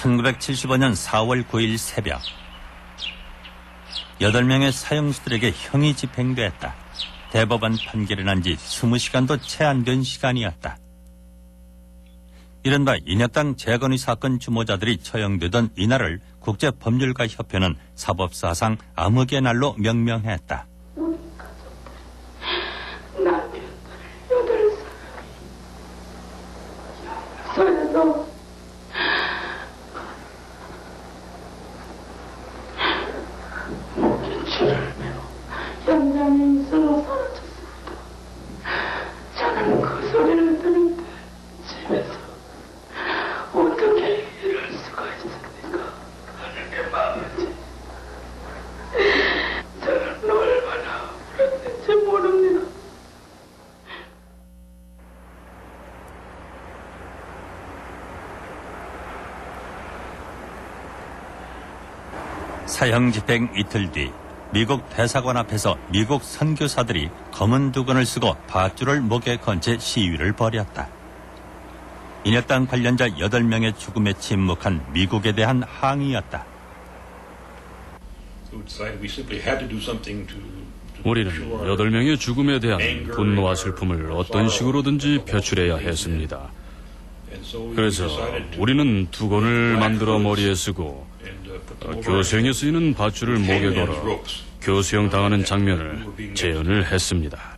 1975년 4월 9일 새벽 8명의 사형수들에게 형이 집행됐다. 대법원 판결이 난 지 20시간도 채 안 된 시간이었다. 이른바 인혁당 재건의 사건 주모자들이 처형되던 이날을 국제법률가협회는 사법사상 암흑의 날로 명명했다. 현장에 있어서 사라졌습니다. 저는 그 소리를 들을 때 집에서 어떻게 이럴 수가 있습니까? 하늘의 마음이지. 저는 얼마나 울었는지 모릅니다. 사형 집행 이틀 뒤 미국 대사관 앞에서 미국 선교사들이 검은 두건을 쓰고 밧줄을 목에 건 채 시위를 벌였다. 인혁당 관련자 8명의 죽음에 침묵한 미국에 대한 항의였다. 우리는 8명의 죽음에 대한 분노와 슬픔을 어떤 식으로든지 표출해야 했습니다. 그래서 우리는 두건을 만들어 머리에 쓰고 교수형에 쓰이는 밧줄을 목에 걸어 교수형 당하는 장면을 재현을 했습니다.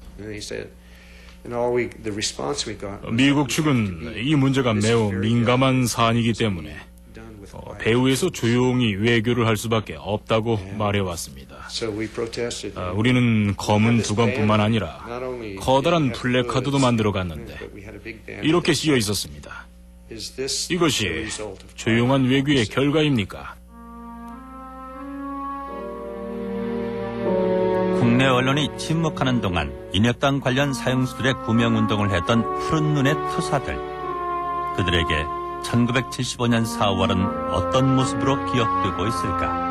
미국 측은 이 문제가 매우 민감한 사안이기 때문에 배후에서 조용히 외교를 할 수밖에 없다고 말해왔습니다. 우리는 검은 두건뿐만 아니라 커다란 플래카드도 만들어 갔는데 이렇게 쓰여 있었습니다. 이것이 조용한 외교의 결과입니까? 국내 언론이 침묵하는 동안 인혁당 관련 사형수들의 구명운동을 했던 푸른 눈의 투사들. 그들에게 1975년 4월은 어떤 모습으로 기억되고 있을까?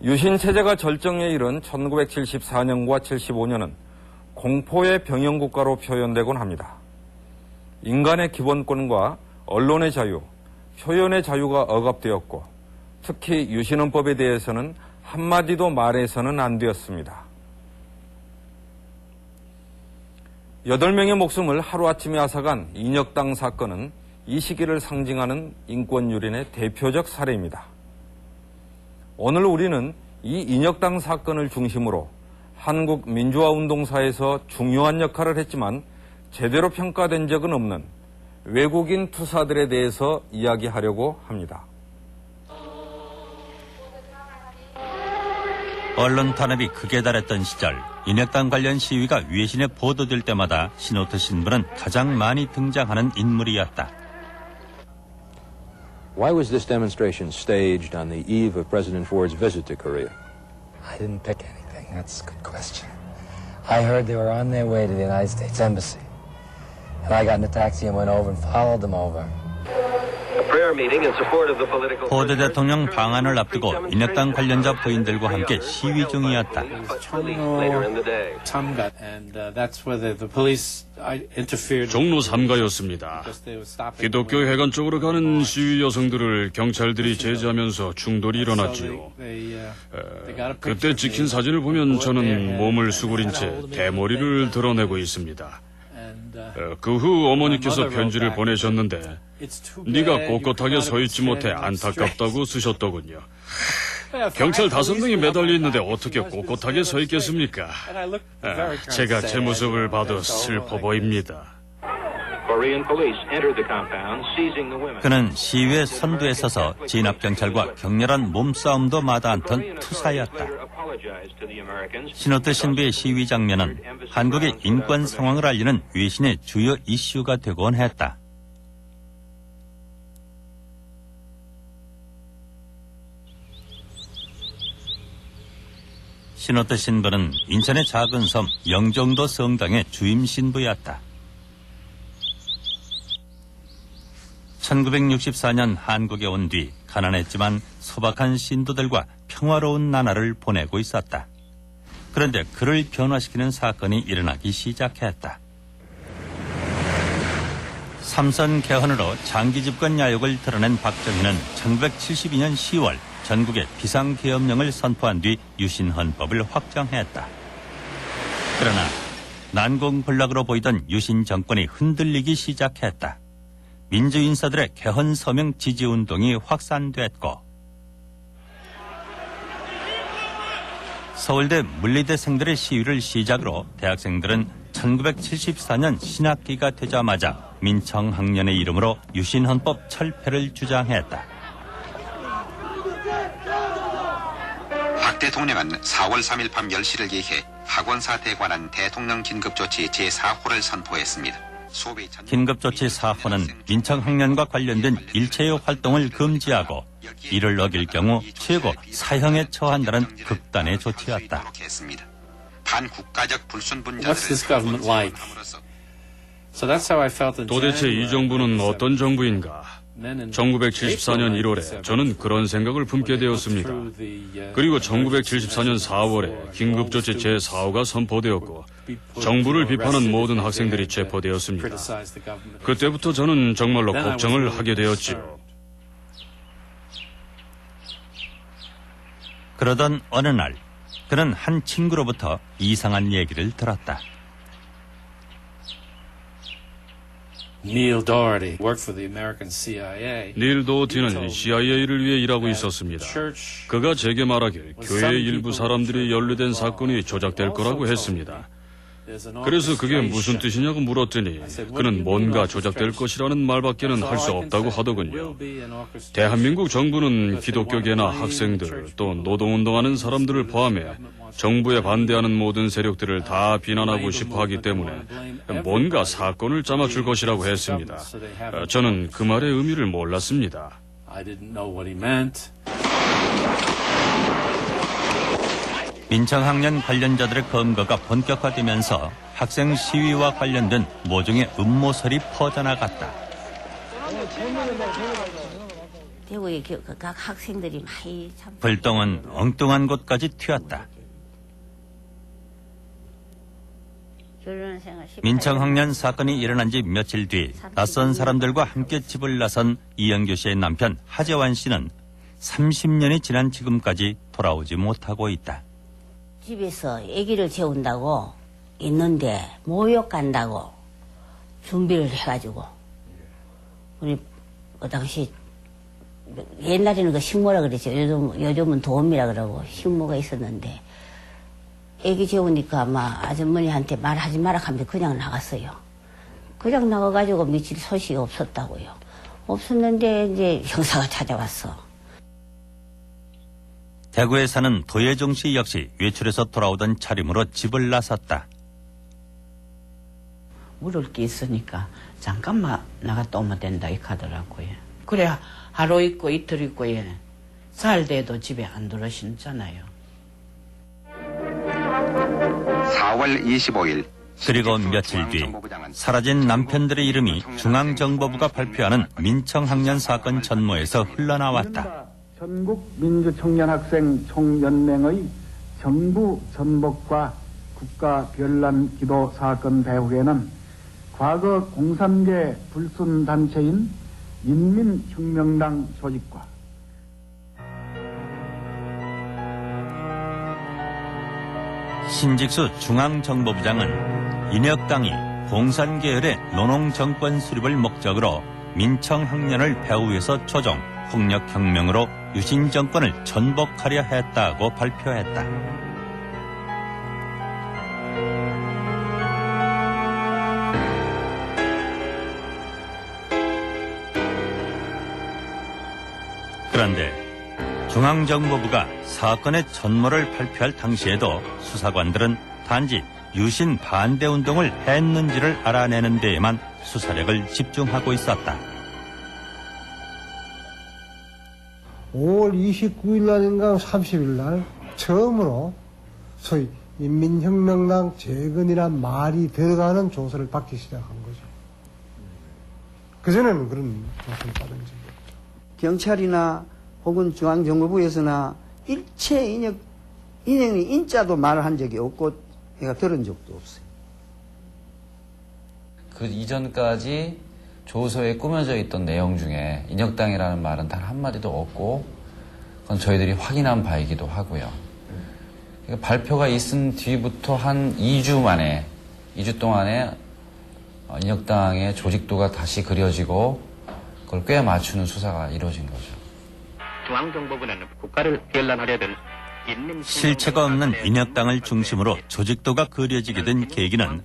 유신체제가 절정에 이른 1974년과 75년은 공포의 병영국가로 표현되곤 합니다. 인간의 기본권과 언론의 자유, 표현의 자유가 억압되었고 특히 유신헌법에 대해서는 한마디도 말해서는 안 되었습니다. 8명의 목숨을 하루아침에 앗아간 인혁당 사건은 이 시기를 상징하는 인권유린의 대표적 사례입니다. 오늘 우리는 이 인혁당 사건을 중심으로 한국 민주화운동사에서 중요한 역할을 했지만 제대로 평가된 적은 없는 외국인 투사들에 대해서 이야기하려고 합니다. 언론 탄압이 극에 달했던 시절 인혁당 관련 시위가 외신에 보도될 때마다 신호트 신부는 가장 많이 등장하는 인물이었다. Why was this demonstration staged on the eve of President Ford's visit to Korea? I didn't pick anything. That's a good question. I heard they were on their way to the United States Embassy. And I got in a taxi and went over and followed them over. 포드 대통령 방한을 앞두고 인혁당 관련자 부인들과 함께 시위 중이었다. 종로 3가였습니다. 기독교 회관 쪽으로 가는 시위 여성들을 경찰들이 제지하면서 충돌이 일어났지요. 그때 찍힌 사진을 보면 저는 몸을 수그린 채 대머리를 드러내고 있습니다. 그 후 어머니께서 편지를 보내셨는데 네가 꼿꼿하게 서 있지 못해 안타깝다고 쓰셨더군요. 경찰 5명이 매달려 있는데 어떻게 꼿꼿하게 서 있겠습니까? 제가 제 모습을 봐도 슬퍼 보입니다. 그는 시위의 선두에 서서 진압경찰과 격렬한 몸싸움도 마다 않던 투사였다. 신호트 신부의 시위 장면은 한국의 인권 상황을 알리는 외신의 주요 이슈가 되곤 했다. 신호트 신부는 인천의 작은 섬 영종도 성당의 주임 신부였다. 1964년 한국에 온 뒤 가난했지만 소박한 신도들과 평화로운 나날을 보내고 있었다. 그런데 그를 변화시키는 사건이 일어나기 시작했다. 삼선 개헌으로 장기 집권 야욕을 드러낸 박정희는 1972년 10월 전국에 비상계엄령을 선포한 뒤 유신헌법을 확정했다. 그러나 난공불락으로 보이던 유신 정권이 흔들리기 시작했다. 민주인사들의 개헌 서명 지지운동이 확산됐고 서울대 물리대생들의 시위를 시작으로 대학생들은 1974년 신학기가 되자마자 민청학년의 이름으로 유신헌법 철폐를 주장했다. 박 대통령은 4월 3일 밤 10시를 기해 학원사태에 관한 대통령 긴급조치 제4호를 선포했습니다. 긴급조치 4호는 민청학년과 관련된 일체의 활동을 금지하고 이를 어길 경우 최고 사형에 처한다는 극단의 조치였다. 반국가적 불순분자들을 What's this government like? So that's how I felt in 도대체 이 정부는 어떤 정부인가? 1974년 1월에 저는 그런 생각을 품게 되었습니다. 그리고 1974년 4월에 긴급조치 제4호가 선포되었고 정부를 비판한 모든 학생들이 체포되었습니다. 그때부터 저는 정말로 걱정을 하게 되었지요. 그러던 어느 날 그는 한 친구로부터 이상한 얘기를 들었다. Neil Doherty worked for the American CIA. 닐 도어티는 CIA를 위해 일하고 있었습니다. 그가 제게 말하길 교회 일부 사람들이 연루된 사건이 조작될 거라고 했습니다. 그래서 그게 무슨 뜻이냐고 물었더니 그는 뭔가 조작될 것이라는 말밖에는 할 수 없다고 하더군요. 대한민국 정부는 기독교계나 학생들 또 노동운동하는 사람들을 포함해 정부에 반대하는 모든 세력들을 다 비난하고 싶어 하기 때문에 뭔가 사건을 짜맞출 것이라고 했습니다. 저는 그 말의 의미를 몰랐습니다. 민청학년 관련자들의 검거가 본격화되면서 학생 시위와 관련된 모종의 음모설이 퍼져나갔다. 대구의 각 학생들이 많이 불똥은 엉뚱한 곳까지 튀었다. 민청학년 사건이 일어난 지 며칠 뒤 낯선 사람들과 함께 집을 나선 이영규 씨의 남편 하재환 씨는 30년이 지난 지금까지 돌아오지 못하고 있다. 집에서 아기를 재운다고 있는데 모욕 간다고 준비를 해가지고 우리 그 당시 옛날에는 그 식모라 그랬죠. 요즘은 도움이라 그러고 식모가 있었는데 아기 재우니까 아마 아주머니한테 말하지 마라 하면서 그냥 나갔어요. 그냥 나가가지고 며칠 소식이 없었다고요. 없었는데 이제 형사가 찾아왔어. 대구에 사는 도예종 씨 역시 외출해서 돌아오던 차림으로 집을 나섰다. 물을 게 있으니까 잠깐만 나갔다 오면 된다 이렇게 하더라고요. 그래 하루 있고 이틀 있고 살 돼도 집에 안 들어오시잖아요. 4월 25일 그리고 며칠 뒤 사라진 남편들의 이름이 중앙정보부가 발표하는 민청학년 사건 전모에서 흘러나왔다. 전국 민주청년학생 총연맹의 정부 전복과 국가 별난 기도 사건 배후에는 과거 공산계 불순단체인 인민혁명당 조직과 신직수 중앙정보부장은 인혁당이 공산계열의 노농정권 수립을 목적으로 민청학년을 배후에서 조종, 폭력혁명으로 유신정권을 전복하려 했다고 발표했다. 그런데 중앙정보부가 사건의 전모를 발표할 당시에도 수사관들은 단지 유신 반대운동을 했는지를 알아내는 데에만 수사력을 집중하고 있었다. 5월 29일 날인가 30일 날 처음으로 소위 인민혁명당 재건이란 말이 들어가는 조서를 받기 시작한 거죠. 그전에는 그런 조사를 받은 적이 없죠. 경찰이나 혹은 중앙정보부에서나 일체 인형이 인자도 말을 한 적이 없고 내가 들은 적도 없어요. 그 이전까지 조서에 꾸며져 있던 내용 중에 인혁당이라는 말은 단 한마디도 없고 그건 저희들이 확인한 바이기도 하고요. 그러니까 발표가 있은 뒤부터 한 2주 동안에 인혁당의 조직도가 다시 그려지고 그걸 꽤 맞추는 수사가 이루어진 거죠. 중앙정보부는 국가를 변란하려던 실체가 없는 인혁당을 중심으로 조직도가 그려지게 된 계기는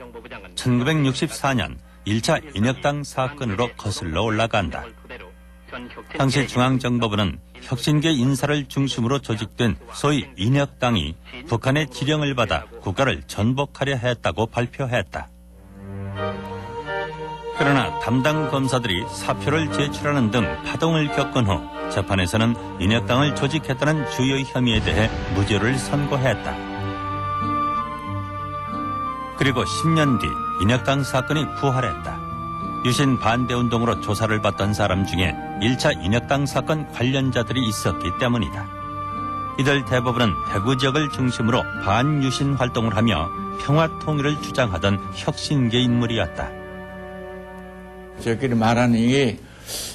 1964년 1차 인혁당 사건으로 거슬러 올라간다. 당시 중앙정보부는 혁신계 인사를 중심으로 조직된 소위 인혁당이 북한의 지령을 받아 국가를 전복하려 했다고 발표했다. 그러나 담당 검사들이 사표를 제출하는 등 파동을 겪은 후 재판에서는 인혁당을 조직했다는 주요 혐의에 대해 무죄를 선고했다. 그리고 10년 뒤 인혁당 사건이 부활했다. 유신 반대운동으로 조사를 받던 사람 중에 1차 인혁당 사건 관련자들이 있었기 때문이다. 이들 대부분은 대구 지역을 중심으로 반유신 활동을 하며 평화통일을 주장하던 혁신계 인물이었다. 저끼리 말하니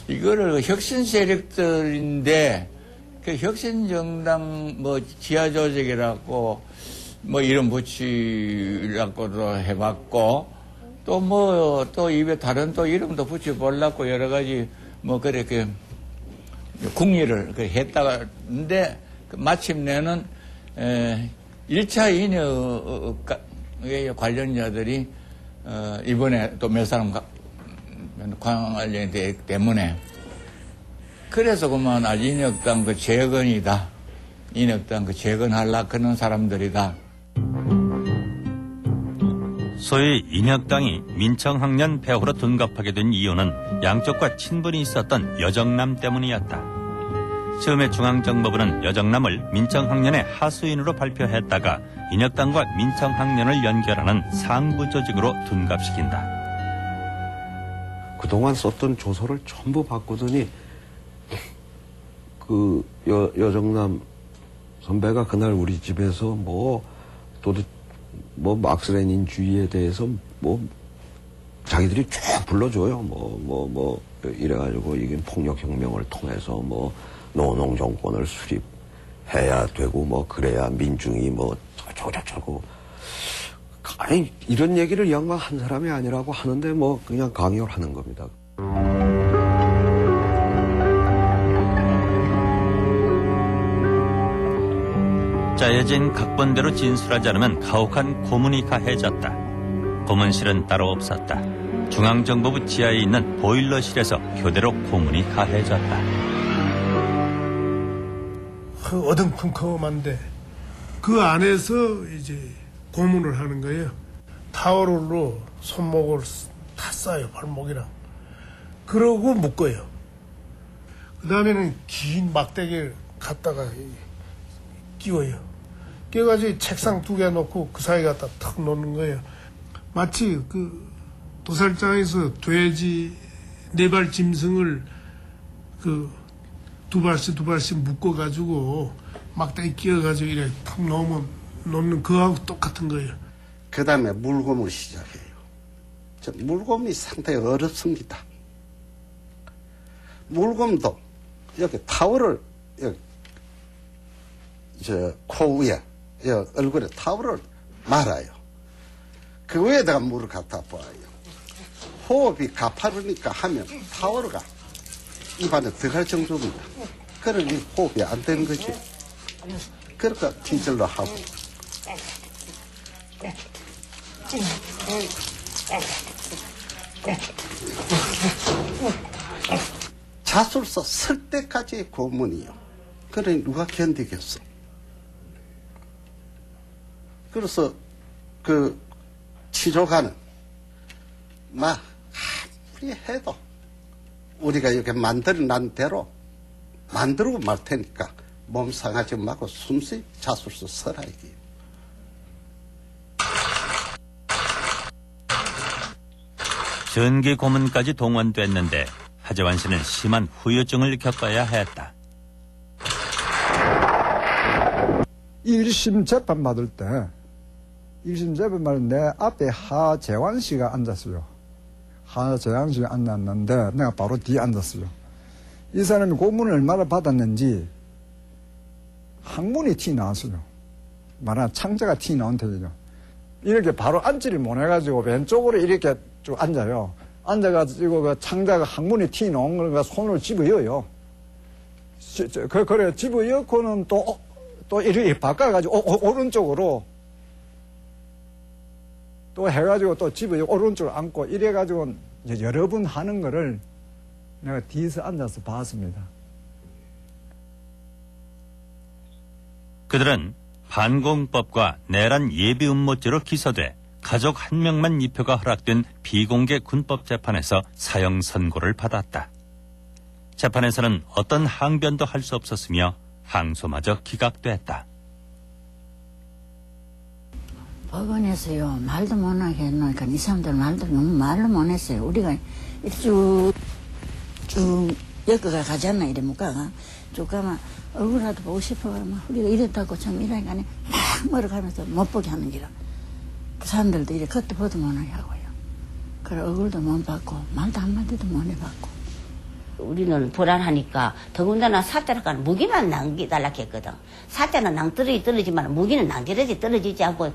이거를 혁신 세력들인데 그 혁신정당 뭐 지하조직이라고 뭐 이름 붙이라고도 해봤고 또 입에 다른 또 이름도 붙여보려고 여러 가지 뭐 그렇게 궁리를 했다가인데 마침내는 1차 인혁 관련자들이 이번에 또 몇 사람 관련되기 때문에 그래서 그만 인혁당 그 재건이다. 인혁당 그 재건하려고 그런 사람들이다. 소위 인혁당이 민청학년 배후로 둔갑하게 된 이유는 양쪽과 친분이 있었던 여정남 때문이었다. 처음에 중앙정보부는 여정남을 민청학년의 하수인으로 발표했다가 인혁당과 민청학년을 연결하는 상부 조직으로 둔갑시킨다. 그동안 썼던 조서를 전부 봤거든요. 그 여정남 선배가 그날 우리 집에서 막스 레닌주의에 대해서 자기들이 쭉 불러줘요. 이래가지고 이게 폭력혁명을 통해서 노농 정권을 수립해야 되고 그래야 민중이 저저저고 아니 이런 얘기를 영광 한 사람이 아니라고 하는데 그냥 강요를 하는 겁니다. 짜여진 각본대로 진술하지 않으면 가혹한 고문이 가해졌다. 고문실은 따로 없었다. 중앙정보부 지하에 있는 보일러실에서 교대로 고문이 가해졌다. 어둠컴컴한데 그 안에서 이제 고문을 하는 거예요. 타월로 손목을 탔어요, 발목이랑. 그러고 묶어요. 그 다음에는 긴 막대기를 갖다가 끼워요. 끼워가지고 책상 2개 놓고 그 사이에 갖다 탁 놓는 거예요. 마치 그 도살장에서 돼지 4발 짐승을 그 2발씩 묶어가지고 막대기 끼워가지고 이렇게 탁 놓는 그거하고 똑같은 거예요. 그 다음에 물고문을 시작해요. 물고문이 상당히 어렵습니다. 물고문도 여기 타월을 여기 코 위에 얼굴에 타월을 말아요. 그 위에다가 물을 갖다 부어요. 호흡이 가파르니까 하면 타월가 입안에 들어갈 정도입니다. 그러니 호흡이 안 되는 거죠. 그러니까 티절로 하고. 자술서 쓸 때까지의 고문이요. 그러니 누가 견디겠어. 그래서 그 치료가는 아무리 해도 우리가 이렇게 만들어난 대로 만들고 말 테니까 몸 상하지 말고 숨쉬 자술서 써라 이게. 전기 고문까지 동원됐는데 하재환 씨는 심한 후유증을 겪어야 했다. 1심 재판 받을 때 1심 재판 받을 때 내 앞에 하재환 씨가 앉았어요. 하재환 씨가 앉았는데 내가 바로 뒤에 앉았어요. 이 사람이 고문을 얼마나 받았는지 항문이 티 나왔어요. 말하는 창자가 티 나온 터이죠. 이렇게 바로 앉지를 못해가지고 왼쪽으로 이렇게 쭉 앉아요. 앉아가지고 그 창자가 항문이 티 나온 걸 손을 집어여요. 그래 집어여고는 또 이렇게 바꿔가지고 오른쪽으로 또 해가지고 또 집어여 오른쪽으로 앉고 이래가지고 여러 번 하는 거를 내가 뒤에서 앉아서 봤습니다. 그들은 반공법과 내란 예비 음모죄로 기소돼 가족 한 명만 입표가 허락된 비공개 군법 재판에서 사형 선고를 받았다. 재판에서는 어떤 항변도 할 수 없었으며 항소마저 기각됐다. 법원에서요 말도 못하게 해놓으니까 이 사람들 말도 너무 말로 못했어요. 우리가 쭉 엮어가 가잖아 이래 묵가가 쭉 가면 얼굴이라도 보고 싶어 그러면 우리가 이랬다고 참 이러니까 막 멀어가면서 못 보게 하는 기라. 그 사람들도 이래 겉도 보도 못하게 하고요. 그래 얼굴도 못 받고 말도 한마디도 못 해봤고. 우리는 불안하니까 더군다나 사자락가는 무기만 남기달라고 했거든. 사자는 낭떨어지지만 무기는 떨어지지 않고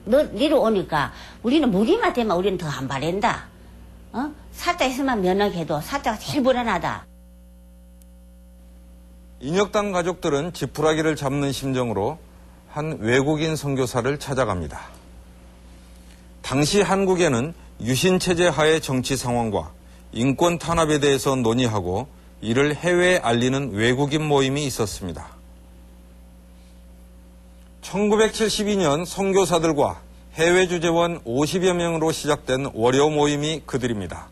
니로 오니까 우리는 무기만 되면 우리는 더 안 바랜다. 사자 있으면 면허해도 사자가 제일 불안하다. 인혁당 가족들은 지푸라기를 잡는 심정으로 한 외국인 선교사를 찾아갑니다. 당시 한국에는 유신체제 하의 정치 상황과 인권 탄압에 대해서 논의하고 이를 해외에 알리는 외국인 모임이 있었습니다. 1972년 선교사들과 해외 주재원 50여 명으로 시작된 월요 모임이 그들입니다.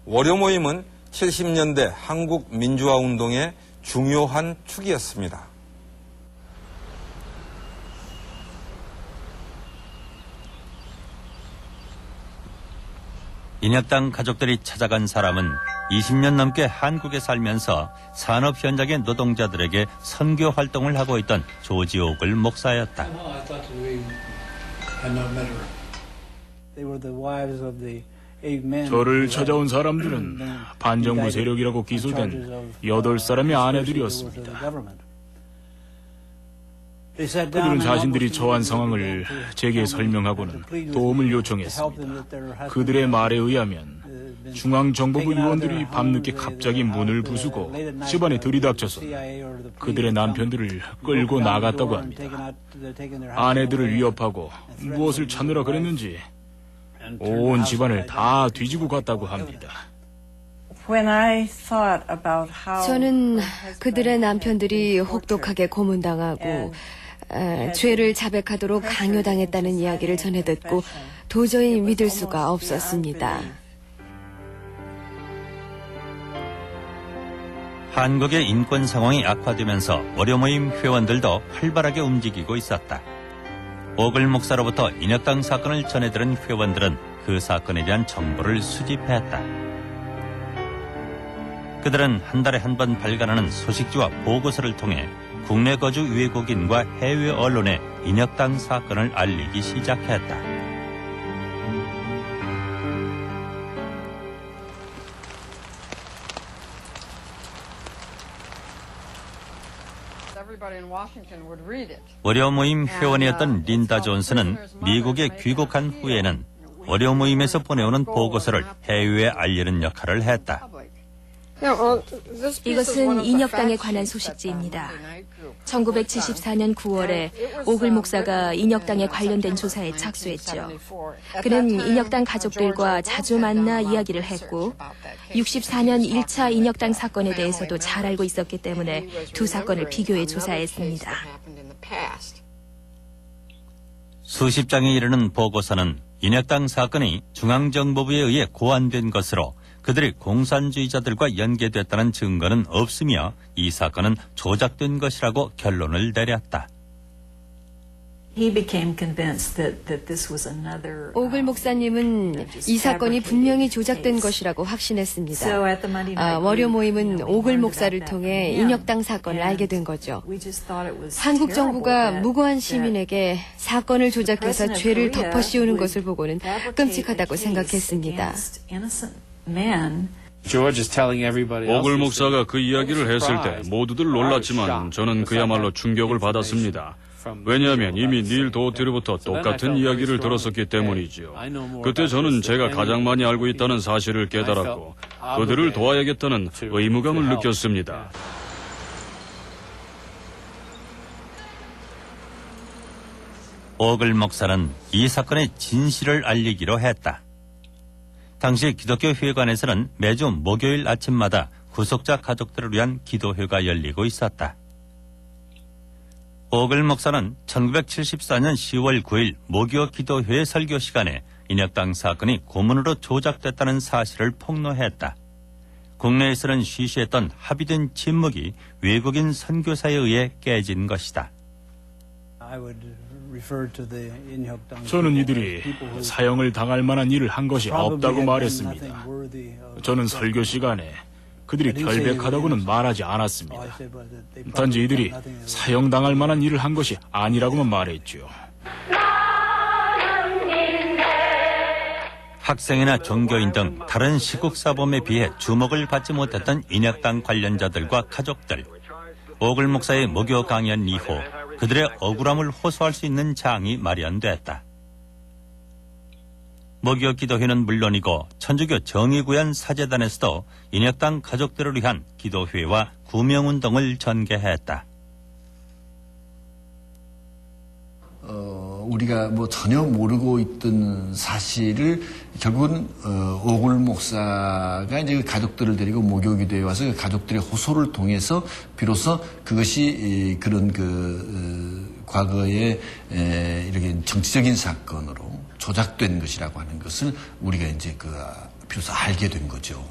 월요 모임은 70년대 한국 민주화 운동의 중요한 축이었습니다. 인혁당 가족들이 찾아간 사람은 20년 넘게 한국에 살면서 산업 현장의 노동자들에게 선교 활동을 하고 있던 조지 오글 목사였다. 저를 찾아온 사람들은 반정부 세력이라고 기소된 8사람의 아내들이었습니다. 그들은 자신들이 처한 상황을 제게 설명하고는 도움을 요청했습니다. 그들의 말에 의하면 중앙정보부 요원들이 밤늦게 갑자기 문을 부수고 집안에 들이닥쳐서 그들의 남편들을 끌고 나갔다고 합니다. 아내들을 위협하고 무엇을 찾느라 그랬는지 온 집안을 다 뒤지고 갔다고 합니다. 저는 그들의 남편들이 혹독하게 고문당하고 죄를 자백하도록 강요당했다는 이야기를 전해 듣고 도저히 믿을 수가 없었습니다. 한국의 인권 상황이 악화되면서 월요 모임 회원들도 활발하게 움직이고 있었다. 오글 목사로부터 인혁당 사건을 전해들은 회원들은 그 사건에 대한 정보를 수집했다. 그들은 한 달에 한 번 발간하는 소식지와 보고서를 통해 국내 거주 외국인과 해외 언론에 인혁당 사건을 알리기 시작했다. 월요 모임 회원이었던 린다 존스는 미국에 귀국한 후에는 월요 모임에서 보내오는 보고서를 해외에 알리는 역할을 했다. 이것은 인혁당에 관한 소식지입니다. 1974년 9월에 오글 목사가 인혁당에 관련된 조사에 착수했죠. 그는 인혁당 가족들과 자주 만나 이야기를 했고 64년 1차 인혁당 사건에 대해서도 잘 알고 있었기 때문에 두 사건을 비교해 조사했습니다. 수십 장에 이르는 보고서는 인혁당 사건이 중앙정보부에 의해 고안된 것으로 그들이 공산주의자들과 연계됐다는 증거는 없으며 이 사건은 조작된 것이라고 결론을 내렸다. 오글 목사님은 이 사건이 분명히 조작된 것이라고 확신했습니다. 월요 모임은 오글 목사를 통해 인혁당 사건을 알게 된 거죠. 한국 정부가 무고한 시민에게 사건을 조작해서 죄를 덮어씌우는 것을 보고는 끔찍하다고 생각했습니다. 오글 목사가 그 이야기를 했을 때 모두들 놀랐지만 저는 그야말로 충격을 받았습니다. 왜냐하면 이미 닐 도어티로부터 똑같은 이야기를 들었었기 때문이지요. 그때 저는 제가 가장 많이 알고 있다는 사실을 깨달았고 그들을 도와야겠다는 의무감을 느꼈습니다. 오글 목사는 이 사건의 진실을 알리기로 했다. 당시 기독교 회관에서는 매주 목요일 아침마다 구속자 가족들을 위한 기도회가 열리고 있었다. 오글 목사는 1974년 10월 9일 모교 기도회 설교 시간에 인혁당 사건이 고문으로 조작됐다는 사실을 폭로했다. 국내에서는 쉬쉬했던 합의된 침묵이 외국인 선교사에 의해 깨진 것이다. 저는 이들이 사형을 당할 만한 일을 한 것이 없다고 말했습니다. 저는 설교 시간에 그들이 결백하다고는 말하지 않았습니다. 단지 이들이 사형당할 만한 일을 한 것이 아니라고만 말했죠. 학생이나 종교인 등 다른 시국사범에 비해 주목을 받지 못했던 인혁당 관련자들과 가족들. 오글 목사의 모교 강연 이후 그들의 억울함을 호소할 수 있는 장이 마련됐다. 모교 기도회는 물론이고 천주교 정의구현 사제단에서도 인혁당 가족들을 위한 기도회와 구명운동을 전개했다. 우리가 전혀 모르고 있던 사실을 결국은 오글 목사가 이제 가족들을 데리고 모교 기도에 와서 그 가족들의 호소를 통해서 비로소 그것이 그런 과거에 이렇게 정치적인 사건으로 조작된 것이라고 하는 것을 우리가 이제 비로소 알게 된 거죠.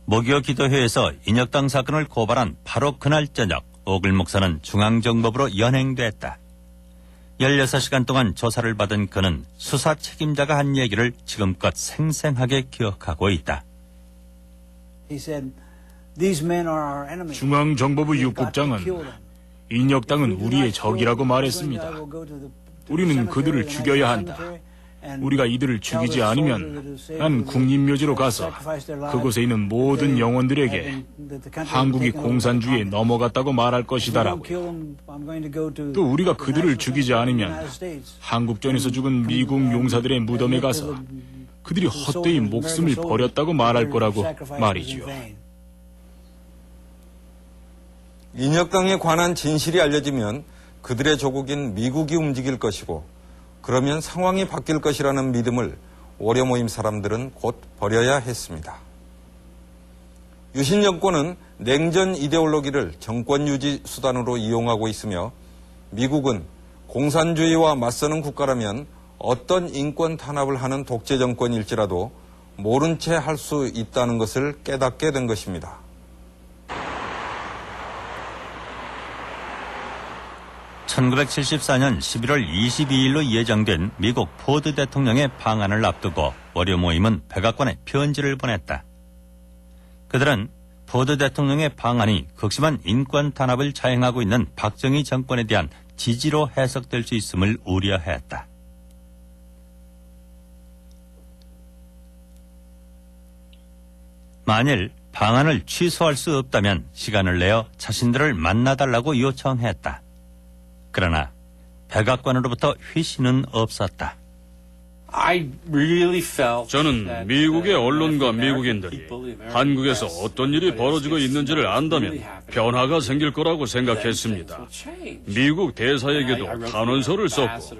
모교 기도회에서 인혁당 사건을 고발한 바로 그날 저녁 오글 목사는 중앙정법으로 연행됐다. 16시간 동안 조사를 받은 그는 수사 책임자가 한 얘기를 지금껏 생생하게 기억하고 있다. 중앙정보부 육국장은 인혁당은 우리의 적이라고 말했습니다. 우리는 그들을 죽여야 한다. 우리가 이들을 죽이지 않으면 난 국립묘지로 가서 그곳에 있는 모든 영혼들에게 한국이 공산주의에 넘어갔다고 말할 것이다라고. 또 우리가 그들을 죽이지 않으면 한국전에서 죽은 미국 용사들의 무덤에 가서 그들이 헛되이 목숨을 버렸다고 말할 거라고 말이지요. 인혁당에 관한 진실이 알려지면 그들의 조국인 미국이 움직일 것이고 그러면 상황이 바뀔 것이라는 믿음을 월요 모임 사람들은 곧 버려야 했습니다. 유신 정권은 냉전 이데올로기를 정권 유지 수단으로 이용하고 있으며 미국은 공산주의와 맞서는 국가라면 어떤 인권 탄압을 하는 독재 정권일지라도 모른 채 할 수 있다는 것을 깨닫게 된 것입니다. (1974년 11월 22일로 예정된 미국 포드 대통령의 방한을 앞두고 월요 모임은 백악관에 편지를 보냈다. 그들은 포드 대통령의 방한이 극심한 인권 탄압을 자행하고 있는 박정희 정권에 대한 지지로 해석될 수 있음을 우려했다. 만일 방한을 취소할 수 없다면 시간을 내어 자신들을 만나달라고 요청했다. 그러나 백악관으로부터 회신은 없었다. 저는 미국의 언론과 미국인들이 한국에서 어떤 일이 벌어지고 있는지를 안다면 변화가 생길 거라고 생각했습니다. 미국 대사에게도 탄원서를 썼고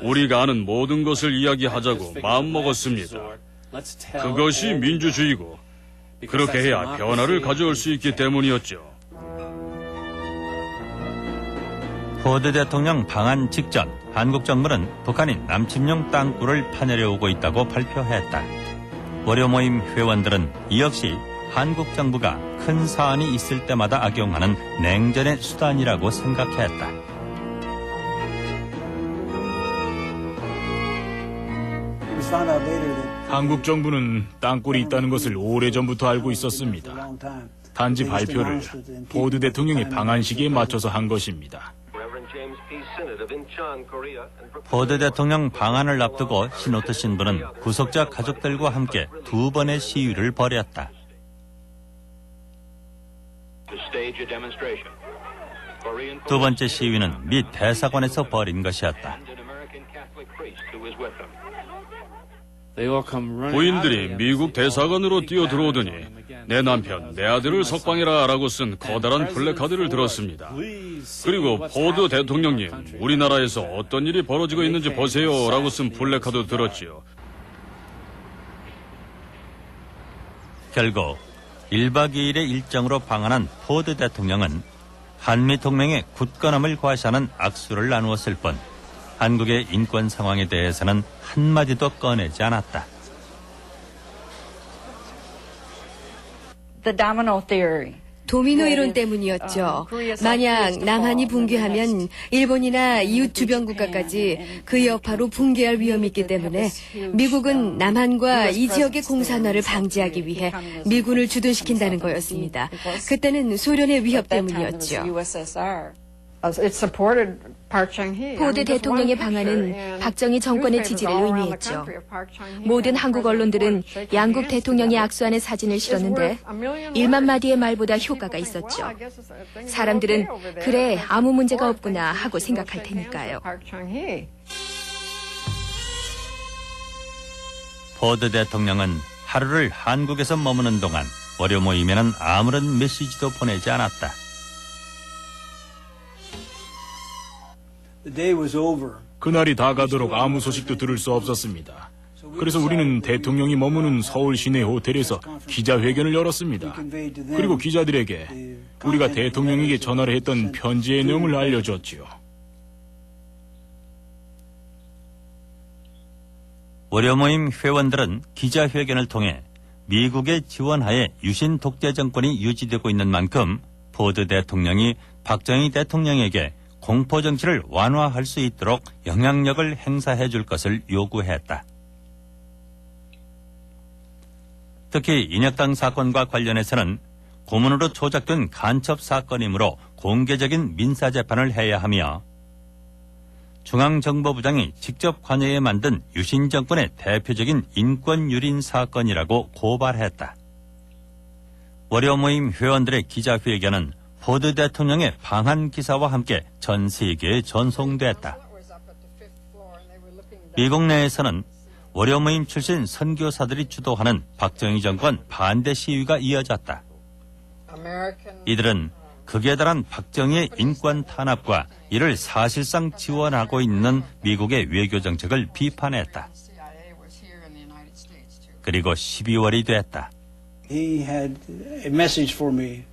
우리가 아는 모든 것을 이야기하자고 마음먹었습니다. 그것이 민주주의고 그렇게 해야 변화를 가져올 수 있기 때문이었죠. 포드 대통령 방한 직전 한국 정부는 북한이 남침용 땅굴을 파내려오고 있다고 발표했다. 월요 모임 회원들은 이 역시 한국 정부가 큰 사안이 있을 때마다 악용하는 냉전의 수단이라고 생각했다. 한국 정부는 땅굴이 있다는 것을 오래전부터 알고 있었습니다. 단지 발표를 포드 대통령의 방한 시기에 맞춰서 한 것입니다. 포드 대통령 방한을 앞두고 시노트 신부는 구속자 가족들과 함께 2번의 시위를 벌였다. 두 번째 시위는 미 대사관에서 벌인 것이었다. 부인들이 미국 대사관으로 뛰어들어오더니 내 남편, 내 아들을 석방해라 라고 쓴 커다란 플래카드를 들었습니다. 그리고 포드 대통령님, 우리나라에서 어떤 일이 벌어지고 있는지 보세요 라고 쓴 플래카드 들었지요. 결국 1박 2일의 일정으로 방한한 포드 대통령은 한미 동맹의 굳건함을 과시하는 악수를 나누었을 뿐 한국의 인권 상황에 대해서는 한마디도 꺼내지 않았다. 도미노 이론 때문이었죠. 만약 남한이 붕괴하면 일본이나 이웃 주변 국가까지 그 여파로 붕괴할 위험이 있기 때문에 미국은 남한과 이 지역의 공산화를 방지하기 위해 미군을 주둔시킨다는 거였습니다. 그때는 소련의 위협 때문이었죠. 포드 대통령의 방안은 박정희 정권의 지지를 의미했죠. 모든 한국 언론들은 양국 대통령이 악수하는 사진을 실었는데 1만 마디의 말보다 효과가 있었죠. 사람들은 그래 아무 문제가 없구나 하고 생각할 테니까요. 포드 대통령은 하루를 한국에서 머무는 동안 월요 모임에는 아무런 메시지도 보내지 않았다. 그날이 다가도록 아무 소식도 들을 수 없었습니다. 그래서 우리는 대통령이 머무는 서울 시내 호텔에서 기자회견을 열었습니다. 그리고 기자들에게 우리가 대통령에게 전화를 했던 편지의 내용을 알려줬지요. 월요 모임 회원들은 기자회견을 통해 미국의 지원하에 유신 독재 정권이 유지되고 있는 만큼 포드 대통령이 박정희 대통령에게 공포정치를 완화할 수 있도록 영향력을 행사해 줄 것을 요구했다. 특히 인혁당 사건과 관련해서는 고문으로 조작된 간첩 사건이므로 공개적인 민사재판을 해야 하며 중앙정보부장이 직접 관여해 만든 유신 정권의 대표적인 인권유린 사건이라고 고발했다. 월요 모임 회원들의 기자회견은 포드 대통령의 방한 기사와 함께 전 세계에 전송됐다. 미국 내에서는 월요 모임 출신 선교사들이 주도하는 박정희 정권 반대 시위가 이어졌다. 이들은 극에 달한 박정희의 인권 탄압과 이를 사실상 지원하고 있는 미국의 외교 정책을 비판했다. 그리고 12월이 됐다. He had a message for me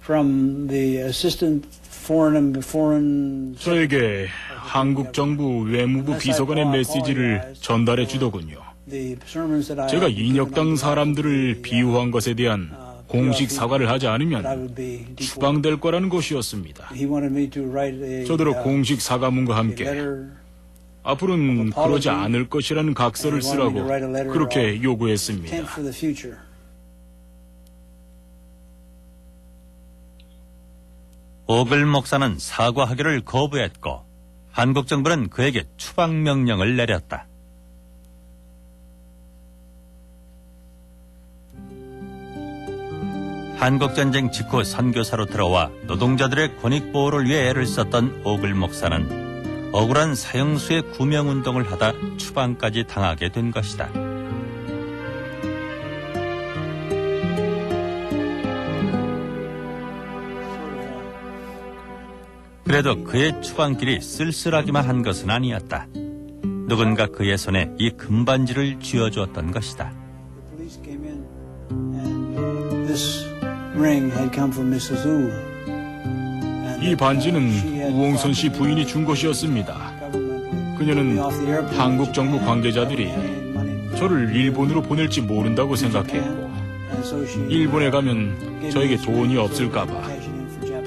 from the assistant foreign 저에게 한국 정부 외무부 비서관의 메시지를 전달해 주더군요. 제가 인혁당 사람들을 비호한 것에 대한 공식 사과를 하지 않으면 추방될 거라는 것이었습니다. 저더러 공식 사과문과 함께 앞으로는 그러지 않을 것이라는 각서를 쓰라고 그렇게 요구했습니다. 오글 목사는 사과하기를 거부했고 한국 정부는 그에게 추방 명령을 내렸다. 한국전쟁 직후 선교사로 들어와 노동자들의 권익보호를 위해 애를 썼던 오글 목사는 억울한 사형수의 구명운동을 하다 추방까지 당하게 된 것이다. 그래도 그의 추방길이 쓸쓸하기만 한 것은 아니었다. 누군가 그의 손에 이 금반지를 쥐어주었던 것이다. 이 반지는 우홍선 씨 부인이 준 것이었습니다. 그녀는 한국 정부 관계자들이 저를 일본으로 보낼지 모른다고 생각했고 일본에 가면 저에게 돈이 없을까 봐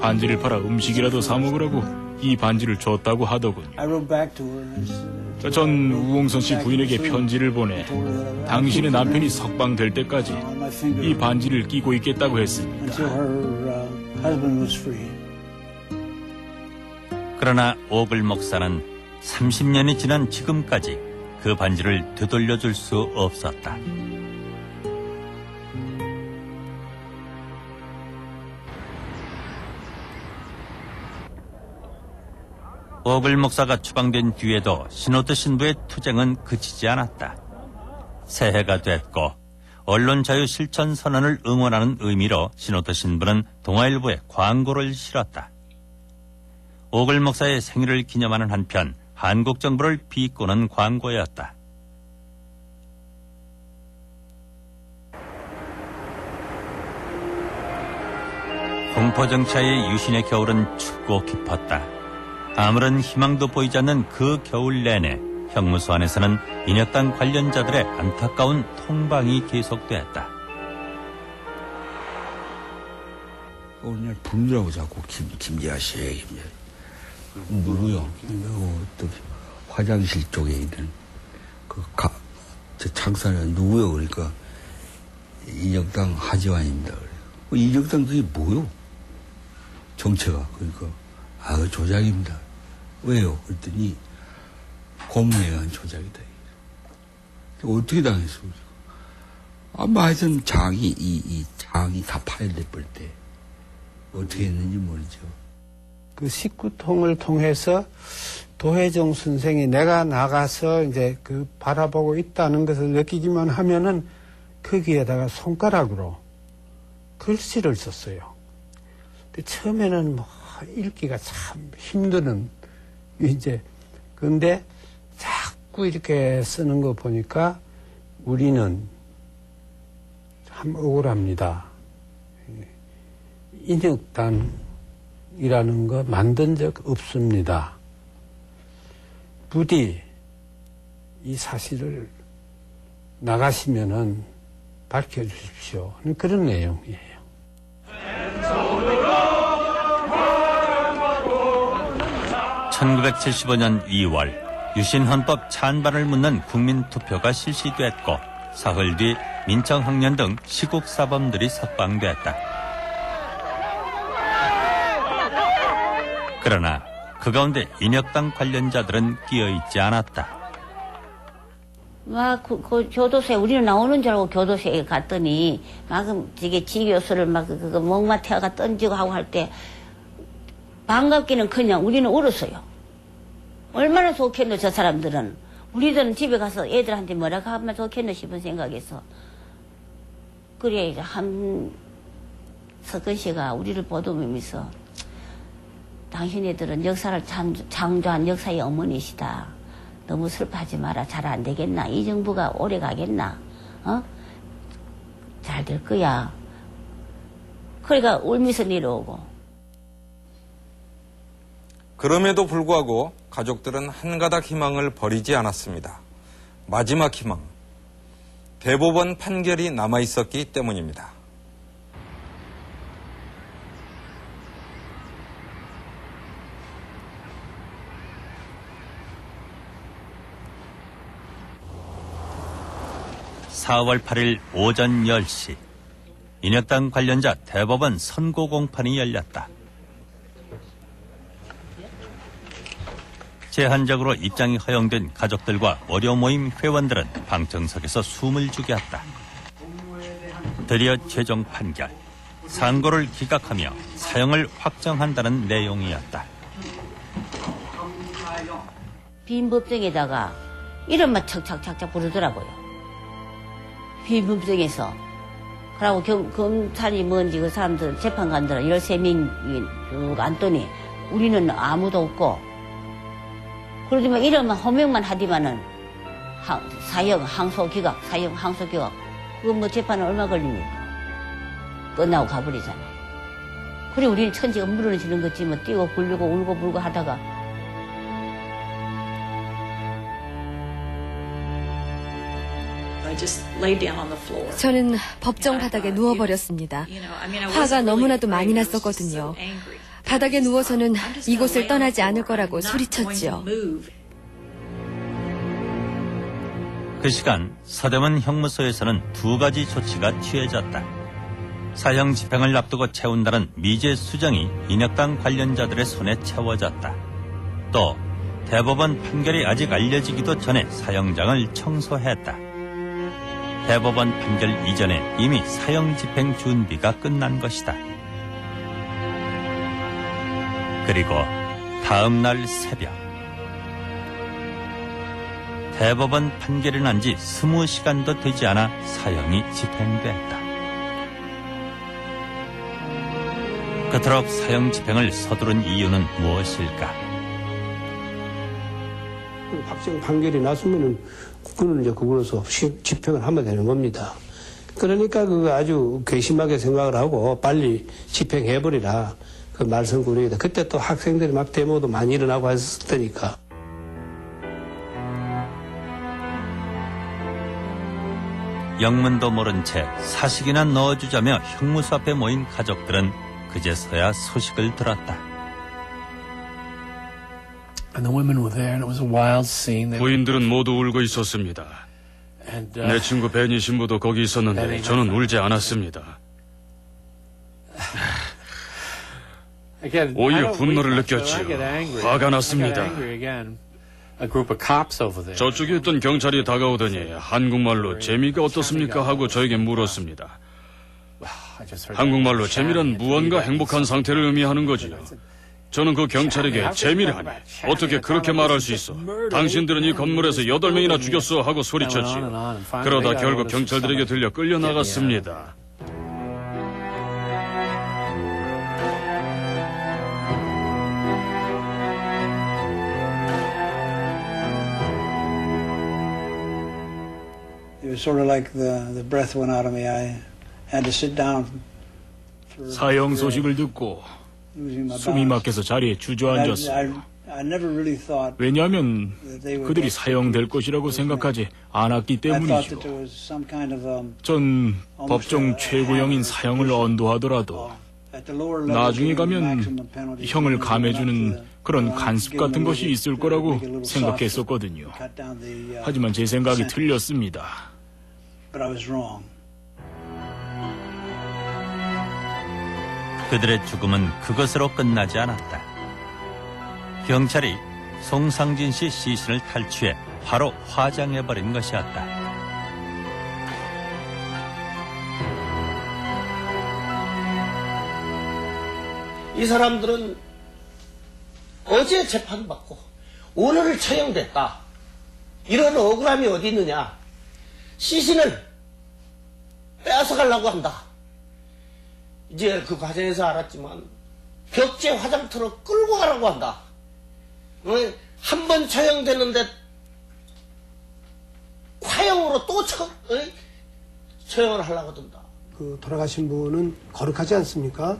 반지를 팔아 음식이라도 사 먹으라고 이 반지를 줬다고 하더군. 전 우홍선 씨 부인에게 편지를 보내 당신의 남편이 석방될 때까지 이 반지를 끼고 있겠다고 했습니다. 그러나 오글 목사는 30년이 지난 지금까지 그 반지를 되돌려줄 수 없었다. 오글 목사가 추방된 뒤에도 시노트 신부의 투쟁은 그치지 않았다. 새해가 됐고 언론 자유 실천 선언을 응원하는 의미로 시노트 신부는 동아일보에 광고를 실었다. 오글 목사의 생일을 기념하는 한편 한국 정부를 비꼬는 광고였다. 공포정차의 유신의 겨울은 춥고 깊었다. 아무런 희망도 보이지 않는 그 겨울 내내 형무소 안에서는 인혁당 관련자들의 안타까운 통방이 계속됐다. 오늘 부르라고 자꾸 김재하 씨, 누구요? 또 화장실 쪽에 있는 저 창사는 누구요? 그러니까 인혁당 하지환입니다. 인혁당 그게 뭐요? 정체가 그러니까 그 조작입니다. 왜요? 그랬더니 고문에 의한 조작이다. 어떻게 당했습니까? 하여튼 이 장이 다 파열돼 버릴 때 어떻게 했는지 모르죠. 그 19통을 통해서 도혜정 선생이 내가 나가서 이제 그 바라보고 있다는 것을 느끼기만 하면은 거기에다가 손가락으로 글씨를 썼어요. 근데 처음에는 뭐 읽기가 참 힘드는 이제 근데 자꾸 이렇게 쓰는 거 보니까 우리는 참 억울합니다. 인혁단이라는 거 만든 적 없습니다. 부디 이 사실을 나가시면은 밝혀주십시오. 그런 내용이에요. 1975년 2월 유신헌법 찬반을 묻는 국민투표가 실시됐고 사흘 뒤 민청학년 등 시국사범들이 석방됐다. 그러나 그 가운데 인혁당 관련자들은 끼어있지 않았다. 그 교도소에 우리는 나오는 줄 알고 교도소에 갔더니 막 되게 지교수를 막 그거 목마 태워가 던지고 하고 할 때 반갑기는 그냥 우리는 울었어요. 얼마나 좋겠노 저 사람들은. 우리들은 집에 가서 애들한테 뭐라고 하면 좋겠노 싶은 생각에서. 그래 이제 석근 씨가 우리를 보듬으면서 당신네들은 역사를 창조한 역사의 어머니시다. 너무 슬퍼하지 마라. 잘 안 되겠나. 이 정부가 오래 가겠나. 잘 될 거야. 그러니까 울면서 내려오고. 그럼에도 불구하고 가족들은 한 가닥 희망을 버리지 않았습니다. 마지막 희망. 대법원 판결이 남아있었기 때문입니다. (4월 8일) 오전 10시 인혁당 관련자 대법원 선고 공판이 열렸다. 제한적으로 입장이 허용된 가족들과 월요 모임 회원들은 방청석에서 숨을 죽였다. 드디어 최종 판결, 상고를 기각하며 사형을 확정한다는 내용이었다. 빈 법정에다가 이름만 척척척척 부르더라고요. 빈 법정에서. 그러고 검찰이 뭔지 그 사람들 재판관들은 13명이 쭉 앉더니 우리는 아무도 없고 그러지만 이름만 호명만 하디만은 사형 항소 기각 그거 뭐 재판은 얼마 걸립니까? 끝나고 가버리잖아요. 그래 우리는 천지가 무너지는 거지 뭐 뛰고 굴리고 울고 불고 하다가 저는 법정 바닥에 누워버렸습니다. 화가 너무나도 많이 났었거든요. 바닥에 누워서는 이곳을 떠나지 않을 거라고 소리쳤지요. 그 시간 서대문 형무소에서는 두 가지 조치가 취해졌다. 사형 집행을 앞두고 채운다는 미제 수정이 인혁당 관련자들의 손에 채워졌다. 또 대법원 판결이 아직 알려지기도 전에 사형장을 청소했다. 대법원 판결 이전에 이미 사형 집행 준비가 끝난 것이다. 그리고 다음 날 새벽, 대법원 판결이 난 지 20시간도 되지 않아 사형이 집행됐다. 그토록 사형 집행을 서두른 이유는 무엇일까? 확정 판결이 났으면은 그는 이제 그걸로서 집행을 하면 되는 겁니다. 그러니까 그 아주 괘씸하게 생각을 하고 빨리 집행해버리라 그 말썽꾸러기다. 그때 또 학생들이 막 데모도 많이 일어나고 했을 테니까. 영문도 모른 채 사식이나 넣어주자며 형무소 앞에 모인 가족들은 그제서야 소식을 들었다. 부인들은 모두 울고 있었습니다. 내 친구 베니 신부도 거기 있었는데 저는 울지 않았습니다. 오히려 분노를 느꼈지요. 화가 났습니다. 저쪽에 있던 경찰이 다가오더니 한국말로 재미가 어떻습니까 하고 저에게 물었습니다. 한국말로 재미란 무언가 행복한 상태를 의미하는 거지요. 저는 그 경찰에게 재미라니 어떻게 그렇게 말할 수 있어. 당신들은 이 건물에서 8명이나 죽였어 하고 소리쳤지요. 그러다 결국 경찰들에게 들려 끌려나갔습니다. It was sort of like the breath went out of me. I had to sit down. 사형 소식을 듣고 숨이 막혀서 자리에 주저앉았습니다. 왜냐하면 그들이 사형될 것이라고 생각하지 않았기 때문이죠. 전 법정 최고형인 사형을 언도하더라도 나중에 가면 형을 감해주는 그런 간섭 같은 것이 있을 거라고 생각했었거든요. 하지만 제 생각이 틀렸습니다. 그들의 죽음은 그것으로 끝나지 않았다. 경찰이 송상진 씨 시신을 탈취해 바로 화장해버린 것이었다. 이 사람들은 어제 재판받고 오늘 처형됐다. 이런 억울함이 어디 있느냐. 시신을 빼앗아가려고 한다. 이제 그 과정에서 알았지만 벽제 화장터로 끌고 가라고 한다. 한 번 처형됐는데 화형으로 또 처형을 하려고 든다. 그 돌아가신 분은 거룩하지 않습니까?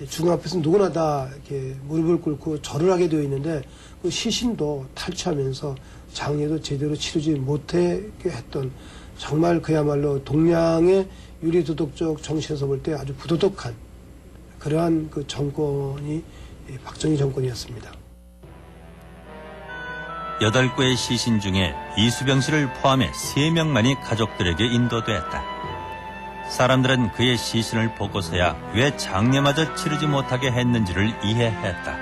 죽음 앞에서 누구나 다 이렇게 무릎을 꿇고 절을 하게 되어 있는데 그 시신도 탈취하면서 장례도 제대로 치르지 못하게 했던 정말 그야말로 동양의 유리도덕적 정신에서 볼 때 아주 부도덕한 그러한 그 정권이 박정희 정권이었습니다. 8구의 시신 중에 이수병 씨를 포함해 3명만이 가족들에게 인도됐다. 사람들은 그의 시신을 보고서야 왜 장례마저 치르지 못하게 했는지를 이해했다.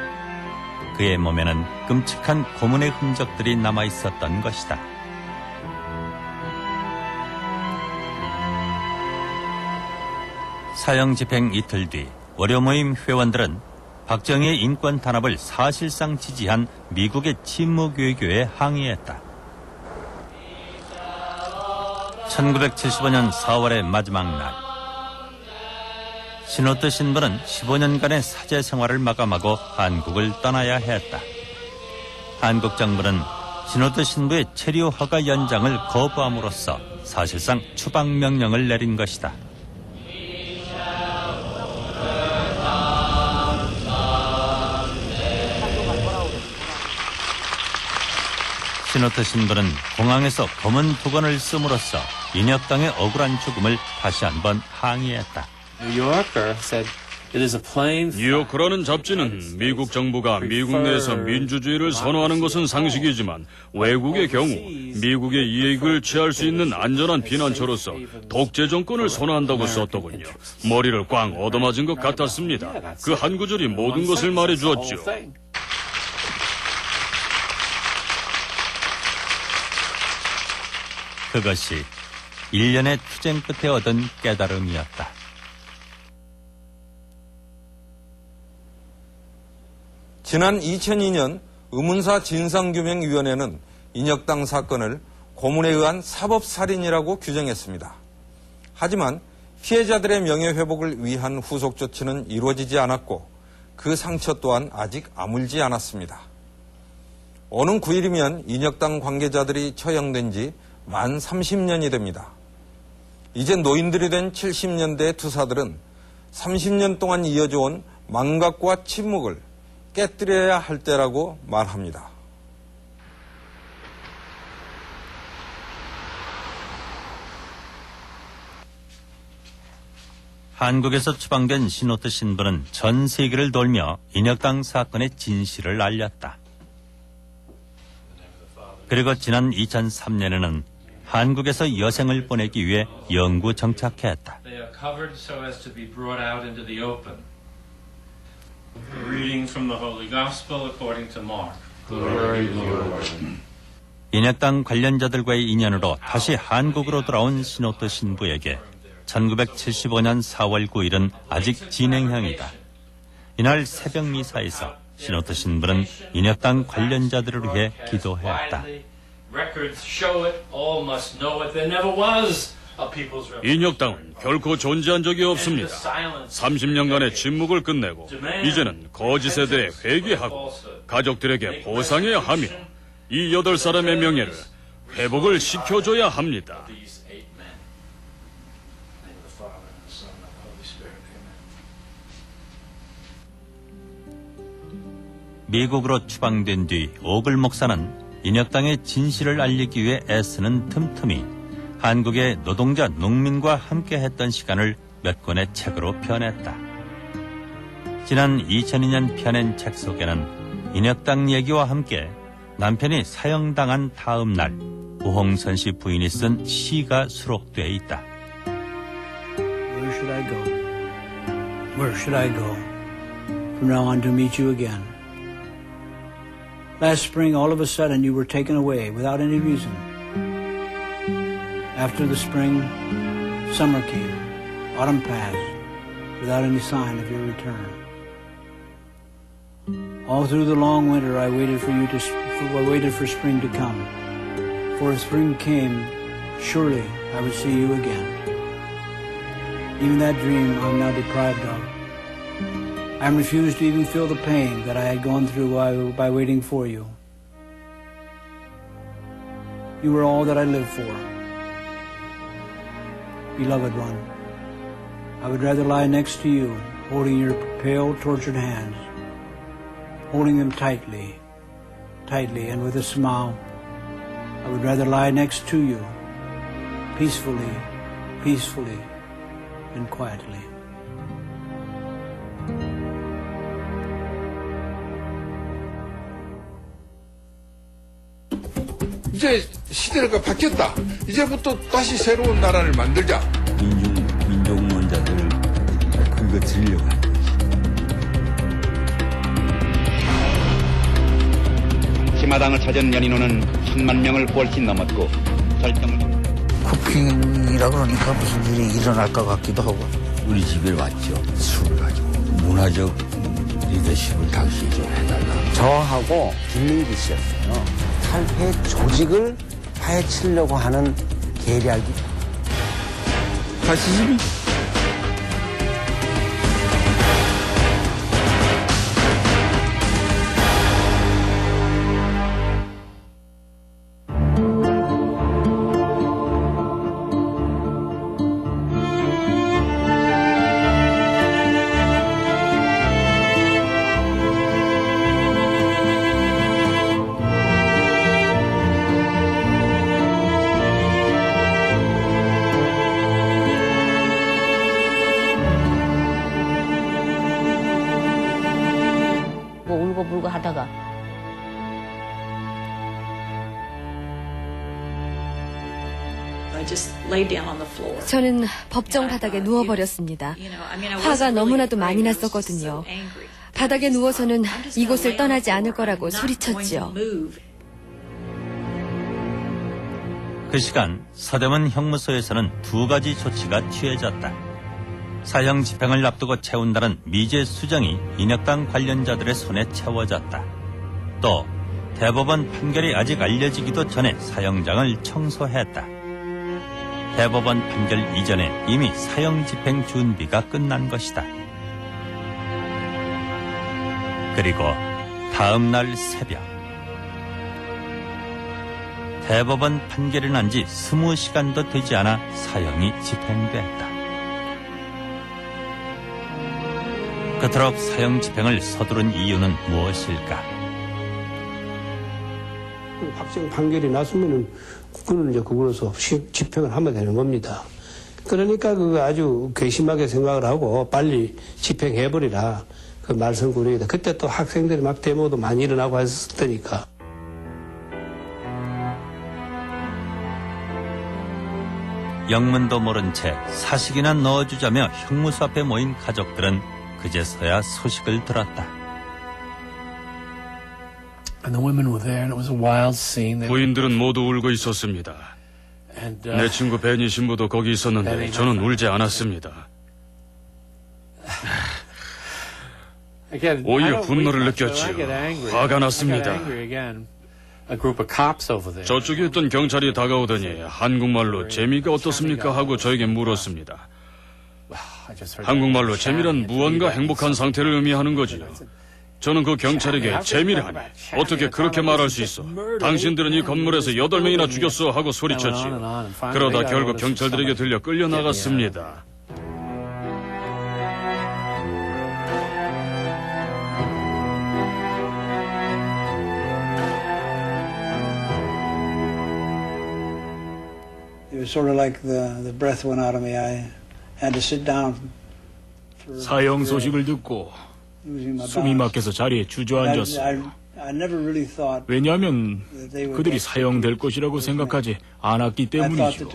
그의 몸에는 끔찍한 고문의 흔적들이 남아있었던 것이다. 사형 집행 이틀 뒤 월요 모임 회원들은 박정희의 인권 탄압을 사실상 지지한 미국의 침묵외교에 항의했다. 1975년 4월의 마지막 날, 신호트 신부는 15년간의 사제 생활을 마감하고 한국을 떠나야 했다. 한국 정부는 신호트 신부의 체류 허가 연장을 거부함으로써 사실상 추방 명령을 내린 것이다. 신호트 신부는 공항에서 검은 두건을 씀으로써 인혁당의 억울한 죽음을 다시 한번 항의했다. New Yorker said 뉴요커라는 잡지는 미국 정부가 미국 내에서 민주주의를 선호하는 것은 상식이지만 외국의 경우 미국의 이익을 취할 수 있는 안전한 피난처로서 독재 정권을 선호한다고 썼더군요. 머리를 꽝 얻어맞은 것 같았습니다. 그 한 구절이 모든 것을 말해주었죠. 그것이 1년의 투쟁 끝에 얻은 깨달음이었다. 지난 2002년 의문사 진상규명위원회는 인혁당 사건을 고문에 의한 사법살인이라고 규정했습니다. 하지만 피해자들의 명예회복을 위한 후속 조치는 이루어지지 않았고 그 상처 또한 아직 아물지 않았습니다. 오는 9일이면 인혁당 관계자들이 처형된 지 만 30년이 됩니다. 이제 노인들이 된 70년대의 투사들은 30년 동안 이어져온 망각과 침묵을 깨뜨려야 할 때라고 말합니다. 한국에서 추방된 신호트 신부는 전 세계를 돌며 인혁당 사건의 진실을 알렸다. 그리고 지난 2003년에는 한국에서 여생을 보내기 위해 영구 정착했다. 인혁당 관련자들과의 인연으로 다시 한국으로 돌아온 신호트 신부에게 1975년 4월 9일은 아직 진행형이다. 이날 새벽 미사에서 신호트 신부는 인혁당 관련자들을 위해 기도했다. 인혁당은 결코 존재한 적이 없습니다. 30년간의 침묵을 끝내고 이제는 거짓에 대해 회개하고 가족들에게 보상해야 하며 이 8사람의 명예를 회복을 시켜줘야 합니다. 미국으로 추방된 뒤 오글 목사는 인혁당의 진실을 알리기 위해 애쓰는 틈틈이 한국의 노동자, 농민과 함께했던 시간을 몇 권의 책으로 펴냈다. 지난 2002년 펴낸 책 속에는 인혁당 얘기와 함께 남편이 사형당한 다음 날 우홍선 씨 부인이 쓴 시가 수록돼 있다. Where should I go? Where should I go from now on to meet you again? Last spring, all of a sudden, you were taken away without any reason. After the spring, summer came, autumn passed, without any sign of your return. All through the long winter, I waited for spring to come. For if spring came, surely I would see you again. Even that dream I'm now deprived of. I am refused to even feel the pain that I had gone through by waiting for you. You were all that I lived for. Beloved one, I would rather lie next to you, holding your pale, tortured hands, holding them tightly, tightly, and with a smile. I would rather lie next to you, peacefully, peacefully, and quietly. 이제 시대가 바뀌었다. 이제부터 다시 새로운 나라를 만들자. 민족론자들을 긁어들려고 하는 것이. 치마당을 찾은 연인호는 1000만 명을 훨씬 넘었고 결정을 쿠킹이라 그러니까 무슨 일이 일어날 것 같기도 하고. 우리 집에 왔죠. 술을 가지고 문화적 리더십을 당신이 좀 해달라. 저하고 김민기 씨였어요. 탈회 조직을 파헤치려고 하는 계략이 파시즘이 그거 하다가 저는 법정 바닥에 누워버렸습니다. 화가 너무나도 많이 났었거든요. 바닥에 누워서는 이곳을 떠나지 않을 거라고 소리쳤지요. 그 시간 서대문 형무소에서는 두 가지 조치가 취해졌다. 사형 집행을 앞두고 채운다는 미제 수정이 인혁당 관련자들의 손에 채워졌다. 또 대법원 판결이 아직 알려지기도 전에 사형장을 청소했다. 대법원 판결 이전에 이미 사형 집행 준비가 끝난 것이다. 그리고 다음 날 새벽 대법원 판결이 난 지 20시간도 되지 않아 사형이 집행됐다. 그토록 사형 집행을 서두른 이유는 무엇일까? 확정 판결이 났으면은 그거는 이제 그걸로서 집행을 하면 되는 겁니다. 그러니까 그 아주 괘씸하게 생각을 하고 빨리 집행해버리라 그 말썽꾸러기다. 그때 또 학생들이 막 데모도 많이 일어나고 했을 테니까. 영문도 모른 채 사식이나 넣어주자며 형무소 앞에 모인 가족들은 그제서야 소식을 들었다. 부인들은 모두 울고 있었습니다. 내 친구 베니 신부도 거기 있었는데 저는 울지 않았습니다. 오히려 분노를 느꼈지요. 화가 났습니다. 저쪽에 있던 경찰이 다가오더니 한국말로 재미가 어떻습니까 하고 저에게 물었습니다. 한국말로 재미란 무언가 행복한 상태를 의미하는 거지요. 저는 그 경찰에게 재미라니 어떻게 그렇게 말할 수 있어. 당신들은 이 건물에서 8명이나 죽였어 하고 소리쳤지요. 그러다 결국 경찰들에게 들려 끌려나갔습니다. It was sort of like the breath went out of me. I had to sit down. 사형 소식을 듣고 숨이 막혀서 자리에 주저앉았어요. 왜냐하면 그들이 사형될 것이라고 생각하지 않았기 때문이죠.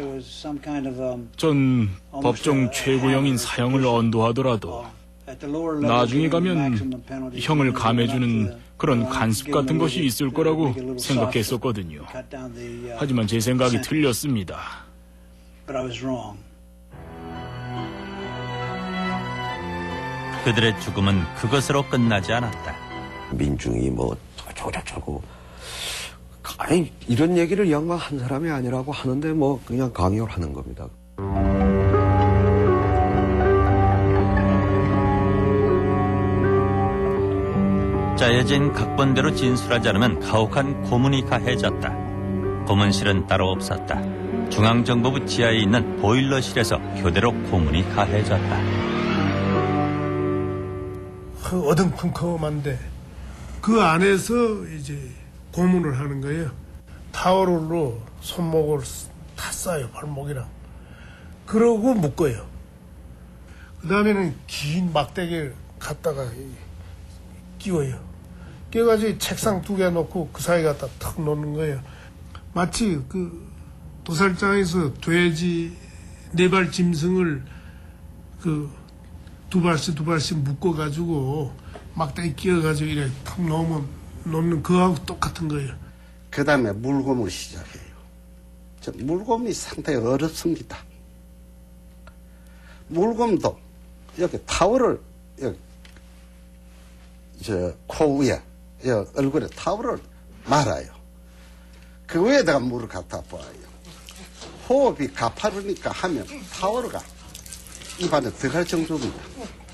전 법정 최고형인 사형을 언도하더라도 나중에 가면 형을 감해주는 그런 간섭 같은 것이 있을 거라고 생각했었거든요. 하지만 제 생각이 틀렸습니다. 그들의 죽음은 그것으로 끝나지 않았다. 민중이 뭐 저저저고 아니 이런 얘기를 영광 한 사람이 아니라고 하는데 뭐 그냥 강요를 하는 겁니다. 짜여진 각본대로 진술하지 않으면 가혹한 고문이 가해졌다. 고문실은 따로 없었다. 중앙정보부 지하에 있는 보일러실에서 교대로 고문이 가해졌다. 어등큼컴한데 그 안에서 이제 고문을 하는 거예요. 타월로 손목을 다 싸요, 발목이랑. 그러고 묶어요. 그 다음에는 긴 막대기를 갖다가 끼워요. 끼워가지고 책상 2개 놓고 그 사이 갖다 탁 놓는 거예요. 마치 그 도살장에서 돼지 4발 짐승을 그 2발씩 묶어가지고 막대기 끼워가지고 이렇게 탁 놓는 그거하고 똑같은 거예요. 그 다음에 물고문을 시작해요. 물고문이 상당히 어렵습니다. 물고문도 여기 타월을 여기 코 위에 얼굴에 타월을 말아요. 그 위에다가 물을 갖다 부어요. 호흡이 가파르니까 하면 타월가 입안에 들어갈 정도입니다.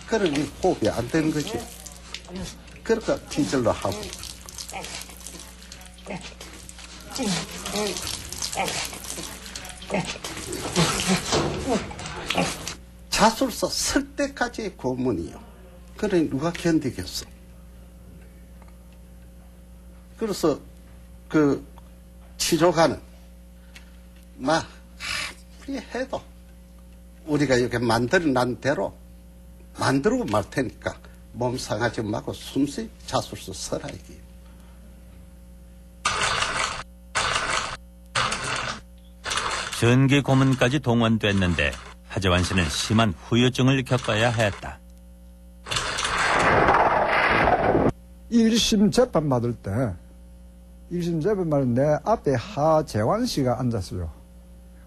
그러니 호흡이 안 되는 거죠. 그러니까 티절로 하고. 자술서 쓸 때까지의 고문이요. 그러니 누가 견디겠어. 그래서 그 치료가는 막 아무리 해도 우리가 이렇게 만들어난 대로 만들고 말 테니까 몸 상하지 말고 숨쉬 자수서 서라 이게. 전기 고문까지 동원됐는데 하재환 씨는 심한 후유증을 겪어야 했다. 1심 재판 받을 때 1심 재판 받을 때 내 앞에 하재환 씨가 앉았어요.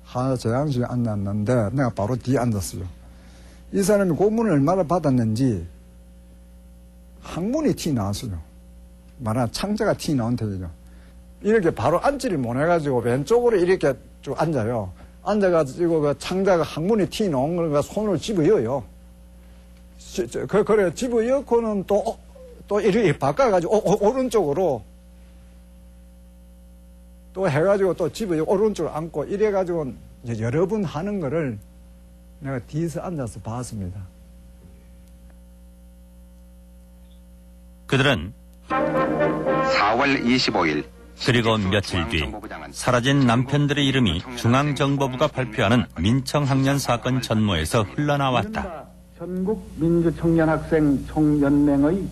하재환 씨가 앉았는데 내가 바로 뒤에 앉았어요. 이 사람이 고문을 얼마나 받았는지 항문이 티 나왔어요. 말하는 창자가 티 나온 터이죠. 이렇게 바로 앉지를 못해가지고 왼쪽으로 이렇게 쭉 앉아요. 앉아가지고 그 창자가 항문이 티 나온 거니까 손을 집어여요. 그래 집어여고는 또 이렇게 바꿔가지고 오른쪽으로 또 해가지고 또 집어여 오른쪽으로 앉고 이래가지고 이제 여러 번 하는 거를 내가 뒤에서 앉아서 봤습니다. 그들은 4월 25일 그리고 며칠 뒤 사라진 남편들의 이름이 중앙정보부가 발표하는 민청학년 사건 전모에서 흘러나왔다. 전국민주청년학생 총연맹의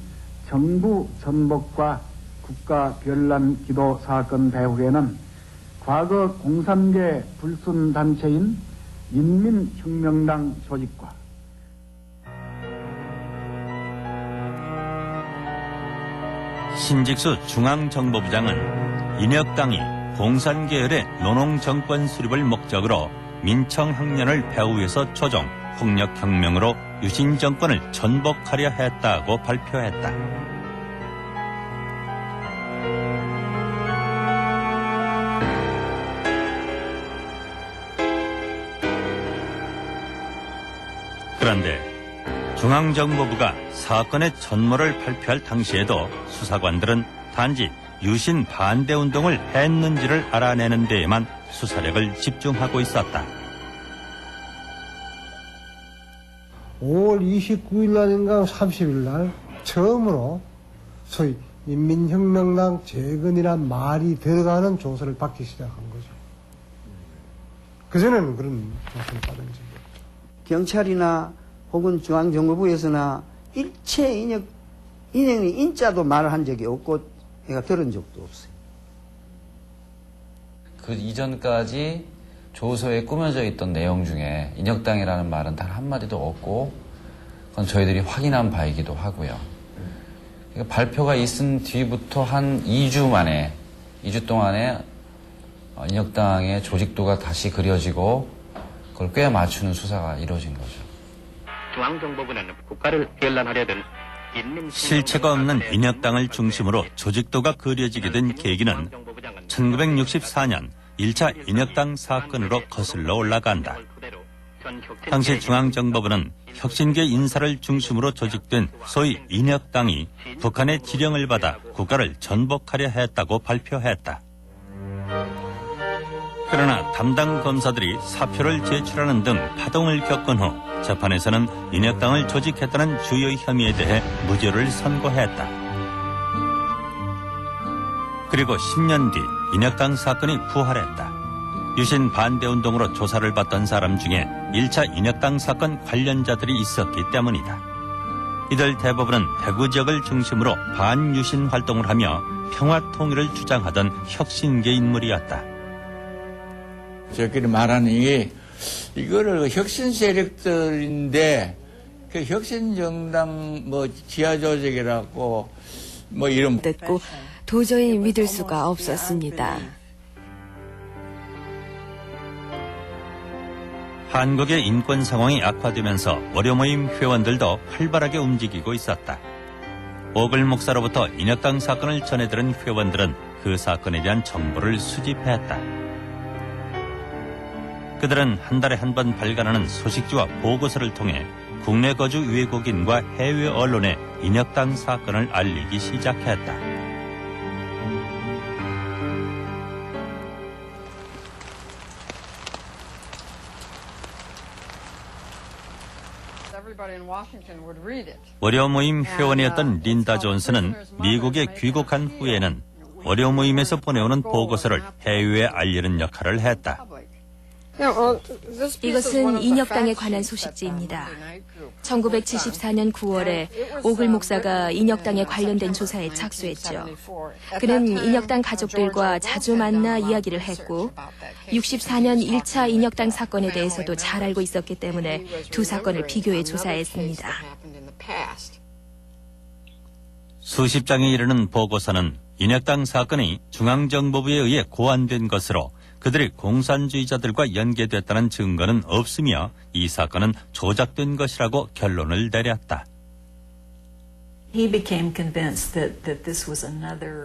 정부 전복과 국가별난 기도 사건 배후에는 과거 03개 불순단체인 인민혁명당 조직과 신직수 중앙정보부장은 인혁당이 공산계열의 노농정권 수립을 목적으로 민청학년을 배후에서 조종, 폭력혁명으로 유신정권을 전복하려 했다고 발표했다. 그런데 중앙정보부가 사건의 전모를 발표할 당시에도 수사관들은 단지 유신 반대운동을 했는지를 알아내는 데에만 수사력을 집중하고 있었다. 5월 29일 날인가 30일 날 처음으로 소위 인민혁명당 재건이란 말이 들어가는 조사를 받기 시작한 거죠. 그전에는 그런 조사를 받은 적이 없죠. 경찰이나 혹은 중앙정보부에서나 일체 인형이 인자도 말을 한 적이 없고 내가 들은 적도 없어요. 그 이전까지 조서에 꾸며져 있던 내용 중에 인혁당이라는 말은 단 한마디도 없고 그건 저희들이 확인한 바이기도 하고요. 그러니까 발표가 있은 뒤부터 한 2주 동안에 인혁당의 조직도가 다시 그려지고 그걸 꽤 맞추는 수사가 이루어진 거죠. 중앙정보부는 국가를 변란하려던 실체가 없는 인혁당을 중심으로 조직도가 그려지게 된 계기는 1964년 1차 인혁당 사건으로 거슬러 올라간다. 당시 중앙정보부는 혁신계 인사를 중심으로 조직된 소위 인혁당이 북한의 지령을 받아 국가를 전복하려 했다고 발표했다. 그러나 담당 검사들이 사표를 제출하는 등 파동을 겪은 후 재판에서는 인혁당을 조직했다는 주요 혐의에 대해 무죄를 선고했다. 그리고 10년 뒤 인혁당 사건이 부활했다. 유신 반대운동으로 조사를 받던 사람 중에 1차 인혁당 사건 관련자들이 있었기 때문이다. 이들 대부분은 대구 지역을 중심으로 반유신 활동을 하며 평화통일을 주장하던 혁신계 인물이었다. 저끼리 말하는 이거를 혁신 세력들인데 그 혁신정당 지하 조직이라고 이름 듣고 도저히 믿을 수가 없었습니다. 한국의 인권 상황이 악화되면서 월요모임 회원들도 활발하게 움직이고 있었다. 오글 목사로부터 인혁당 사건을 전해들은 회원들은 그 사건에 대한 정보를 수집했다. 그들은 한 달에 한 번 발간하는 소식지와 보고서를 통해 국내 거주 외국인과 해외 언론에 인혁당 사건을 알리기 시작했다. 월요 모임 회원이었던 린다 존스는 미국에 귀국한 후에는 월요 모임에서 보내오는 보고서를 해외에 알리는 역할을 했다. 이것은 인혁당에 관한 소식지입니다. 1974년 9월에 오글 목사가 인혁당에 관련된 조사에 착수했죠. 그는 인혁당 가족들과 자주 만나 이야기를 했고 64년 1차 인혁당 사건에 대해서도 잘 알고 있었기 때문에 두 사건을 비교해 조사했습니다. 수십 장에 이르는 보고서는 인혁당 사건이 중앙정보부에 의해 고안된 것으로 그들이 공산주의자들과 연계됐다는 증거는 없으며 이 사건은 조작된 것이라고 결론을 내렸다.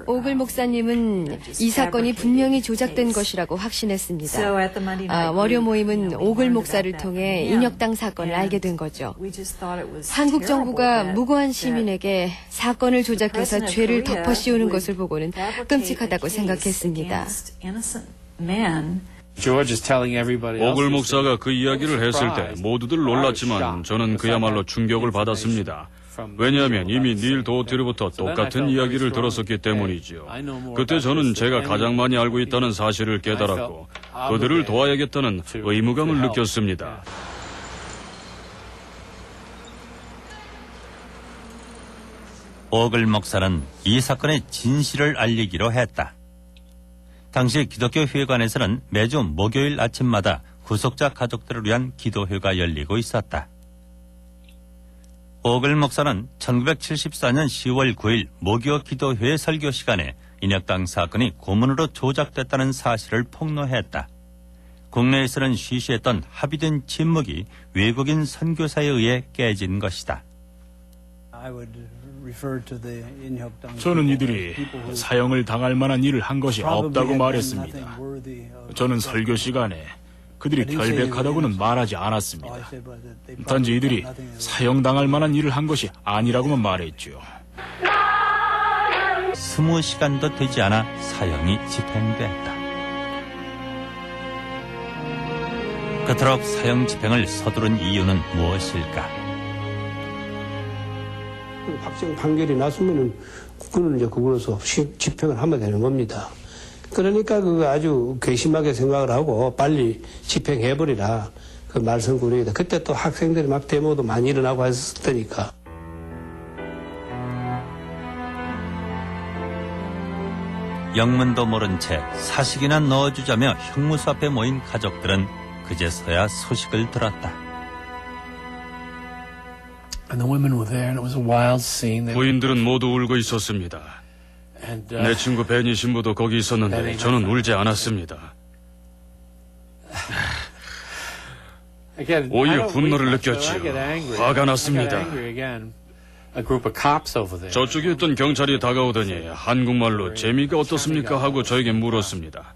오글 목사님은 이 사건이 분명히 조작된 것이라고 확신했습니다. 월요 모임은 오글 목사를 통해 인혁당 사건을 알게 된 거죠. 한국 정부가 무고한 시민에게 사건을 조작해서 죄를 덮어씌우는 것을 보고는 끔찍하다고 생각했습니다. 오글 목사가 그 이야기를 했을 때 모두들 놀랐지만 저는 그야말로 충격을 받았습니다. 왜냐하면 이미 닐 도어티로부터 똑같은 이야기를 들었었기 때문이지요. 그때 저는 제가 가장 많이 알고 있다는 사실을 깨달았고 그들을 도와야겠다는 의무감을 느꼈습니다. 오글 목사는 이 사건의 진실을 알리기로 했다. 당시 기독교 회관에서는 매주 목요일 아침마다 구속자 가족들을 위한 기도회가 열리고 있었다. 오글 목사는 1974년 10월 9일 목요 기도회 설교 시간에 인혁당 사건이 고문으로 조작됐다는 사실을 폭로했다. 국내에서는 쉬쉬했던 합의된 침묵이 외국인 선교사에 의해 깨진 것이다. 저는 이들이 사형을 당할 만한 일을 한 것이 없다고 말했습니다. 저는 설교 시간에 그들이 결백하다고는 말하지 않았습니다. 단지 이들이 사형당할 만한 일을 한 것이 아니라고만 말했죠. 20시간도 되지 않아 사형이 집행됐다. 그토록 사형 집행을 서두른 이유는 무엇일까? 확정 판결이 났으면은 그거는 이제 그걸로서 집행을 하면 되는 겁니다. 그러니까 그거 아주 괘씸하게 생각을 하고 빨리 집행해버리라 그 말썽꾸러기다. 그때 또 학생들이 막 데모도 많이 일어나고 했을 테니까. 영문도 모른 채 사식이나 넣어주자며 형무소 앞에 모인 가족들은 그제서야 소식을 들었다. 부인들은 모두 울고 있었습니다. 내 친구 베니 신부도 거기 있었는데 저는 울지 않았습니다. 오히려 분노를 느꼈지요. 화가 났습니다. 저쪽에 있던 경찰이 다가오더니 한국말로 재미가 어떻습니까 하고 저에게 물었습니다.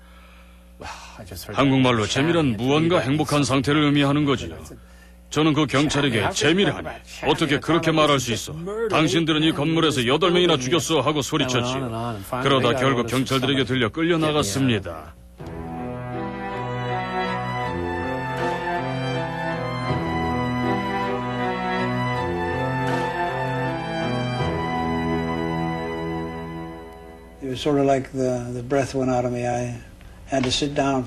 한국말로 재미란 무언가 행복한 상태를 의미하는 거지요. 저는 그 경찰에게 재미라니 어떻게 그렇게 말할 수 있어. 당신들은 이 건물에서 8명이나 죽였어 하고 소리쳤지요. 그러다 결국 경찰들에게 들려 끌려나갔습니다. It was sort of like the breath went out of me. I had to sit down.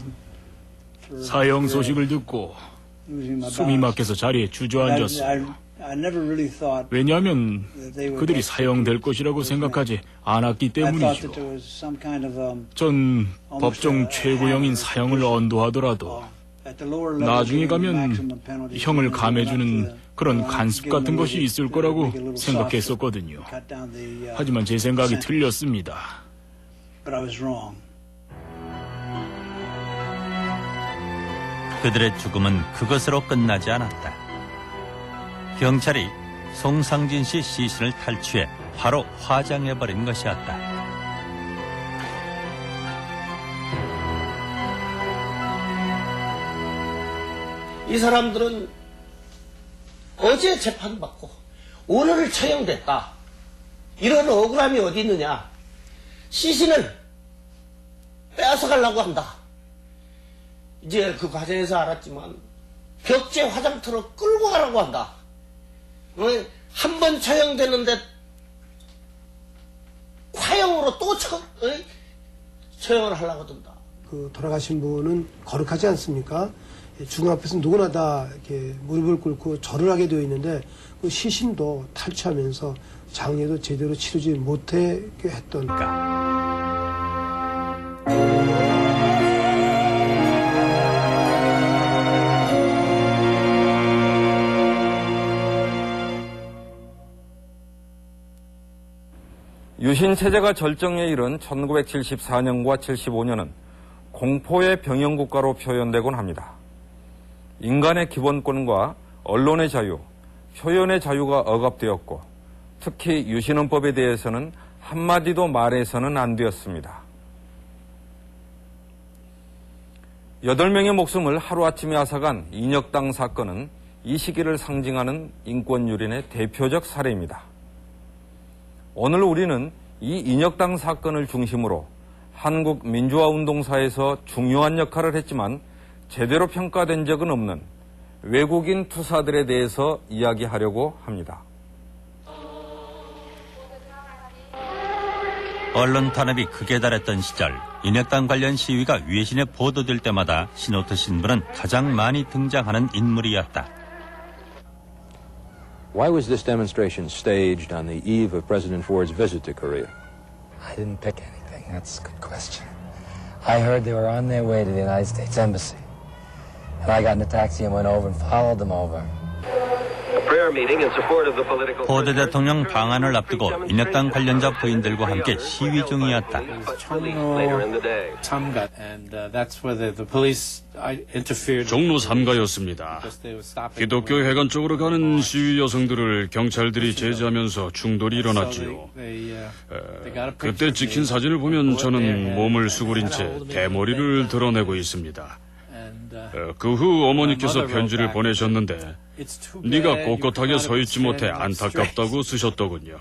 사형 소식을 듣고 숨이 막혀서 자리에 주저앉았어요. 왜냐하면 그들이 사형될 것이라고 생각하지 않았기 때문이죠. 전 법정 최고형인 사형을 언도하더라도 나중에 가면 형을 감해주는 그런 간섭 같은 것이 있을 거라고 생각했었거든요. 하지만 제 생각이 틀렸습니다. 그들의 죽음은 그것으로 끝나지 않았다. 경찰이 송상진 씨 시신을 탈취해 바로 화장해버린 것이었다. 이 사람들은 어제 재판받고 오늘 처형됐다. 이런 억울함이 어디 있느냐. 시신을 빼앗아가려고 한다. 이제 그 과정에서 알았지만 벽제 화장터로 끌고 가라고 한다. 한 번 처형되는데 화형으로 또 처형을 하려고 든다. 그 돌아가신 분은 거룩하지 않습니까? 죽음 앞에서 누구나 다 이렇게 무릎을 꿇고 절을 하게 되어 있는데 그 시신도 탈취하면서 장례도 제대로 치르지 못하게 했던. 유신 체제가 절정에 이른 1974년과 75년은 공포의 병영국가로 표현되곤 합니다. 인간의 기본권과 언론의 자유, 표현의 자유가 억압되었고 특히 유신헌법에 대해서는 한마디도 말해서는 안 되었습니다. 8명의 목숨을 하루아침에 앗아간 인혁당 사건은 이 시기를 상징하는 인권유린의 대표적 사례입니다. 오늘 우리는 이 인혁당 사건을 중심으로 한국 민주화운동사에서 중요한 역할을 했지만 제대로 평가된 적은 없는 외국인 투사들에 대해서 이야기하려고 합니다. 언론 탄압이 극에 달했던 시절 인혁당 관련 시위가 외신에 보도될 때마다 신호트 신부는 가장 많이 등장하는 인물이었다. Why was this demonstration staged on the eve of President Ford's visit to Korea? I didn't pick anything. That's a good question. I heard they were on their way to the United States Embassy. And I got in a taxi and went over and followed them over. 포드 대통령 방한을 앞두고 인혁당 관련자 부인들과 함께 시위 중이었다. 종로 3가였습니다. 기독교 회관 쪽으로 가는 시위 여성들을 경찰들이 제지하면서 충돌이 일어났지요. 그때 찍힌 사진을 보면 저는 몸을 수그린 채 대머리를 드러내고 있습니다. 그 후 어머니께서 편지를 보내셨는데 네가 꼿꼿하게 서 있지 못해 안타깝다고 쓰셨더군요.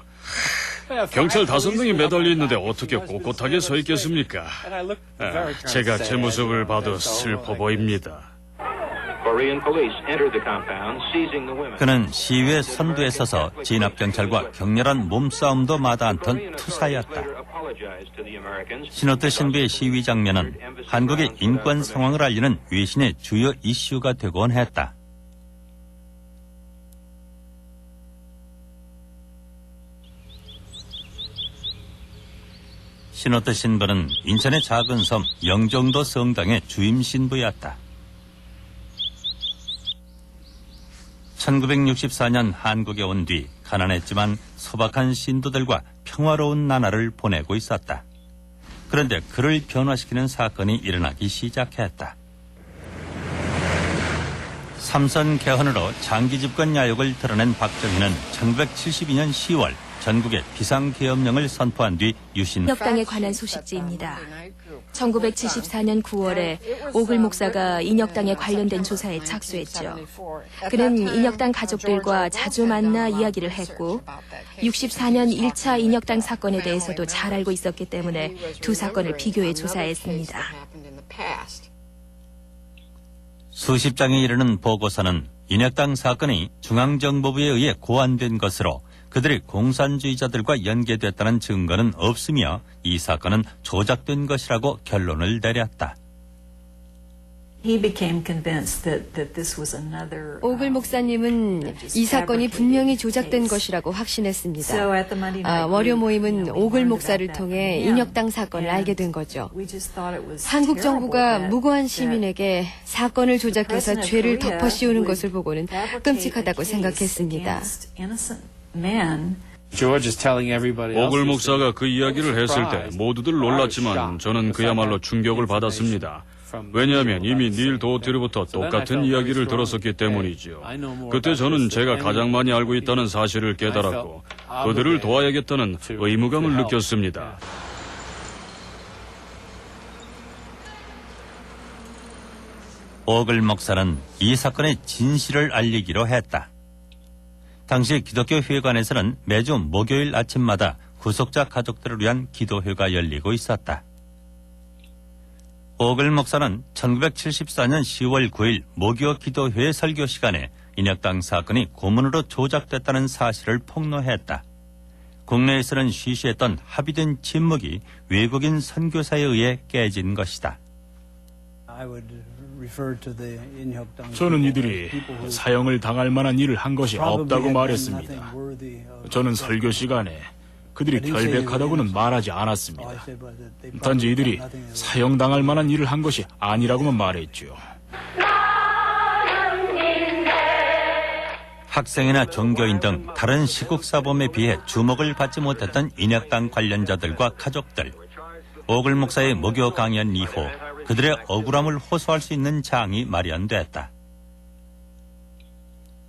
경찰 5명이 매달려 있는데 어떻게 꼿꼿하게 서 있겠습니까? 제가 제 모습을 봐도 슬퍼 보입니다. 그는 시위의 선두에 서서 진압경찰과 격렬한 몸싸움도 마다않던 투사였다. 신호트 신부의 시위 장면은 한국의 인권 상황을 알리는 외신의 주요 이슈가 되곤 했다. 신호트 신부는 인천의 작은 섬 영종도 성당의 주임 신부였다. 1964년 한국에 온 뒤 가난했지만 소박한 신도들과 평화로운 나날을 보내고 있었다. 그런데 그를 변화시키는 사건이 일어나기 시작했다. 삼선 개헌으로 장기 집권 야욕을 드러낸 박정희는 1972년 10월 전국에 비상계엄령을 선포한 뒤 유신. 인혁당에 관한 소식지입니다. 1974년 9월에 오글 목사가 인혁당에 관련된 조사에 착수했죠. 그는 인혁당 가족들과 자주 만나 이야기를 했고 64년 1차 인혁당 사건에 대해서도 잘 알고 있었기 때문에 두 사건을 비교해 조사했습니다. 수십 장에 이르는 보고서는 인혁당 사건이 중앙정보부에 의해 고안된 것으로 그들이 공산주의자들과 연계됐다는 증거는 없으며 이 사건은 조작된 것이라고 결론을 내렸다. 오글 목사님은 이 사건이 분명히 조작된 것이라고 확신했습니다. 월요 모임은 오글 목사를 통해 인혁당 사건을 알게 된 거죠. 한국 정부가 무고한 시민에게 사건을 조작해서 죄를 덮어씌우는 것을 보고는 끔찍하다고 생각했습니다. 오글 목사가 그 이야기를 했을 때 모두들 놀랐지만 저는 그야말로 충격을 받았습니다. 왜냐하면 이미 닐 도어티로부터 똑같은 이야기를 들었었기 때문이지요. 그때 저는 제가 가장 많이 알고 있다는 사실을 깨달았고 그들을 도와야겠다는 의무감을 느꼈습니다. 오글 목사는 이 사건의 진실을 알리기로 했다. 당시 기독교 회관에서는 매주 목요일 아침마다 구속자 가족들을 위한 기도회가 열리고 있었다. 오글 목사는 1974년 10월 9일 목요 기도회 설교 시간에 인혁당 사건이 고문으로 조작됐다는 사실을 폭로했다. 국내에서는 쉬쉬했던 합의된 침묵이 외국인 선교사에 의해 깨진 것이다. 저는 이들이 사형을 당할 만한 일을 한 것이 없다고 말했습니다. 저는 설교 시간에 그들이 결백하다고는 말하지 않았습니다. 단지 이들이 사형당할 만한 일을 한 것이 아니라고만 말했죠. 학생이나 종교인 등 다른 시국사범에 비해 주목을 받지 못했던 인혁당 관련자들과 가족들. 오글 목사의 무교 강연 이후 그들의 억울함을 호소할 수 있는 장이 마련됐다.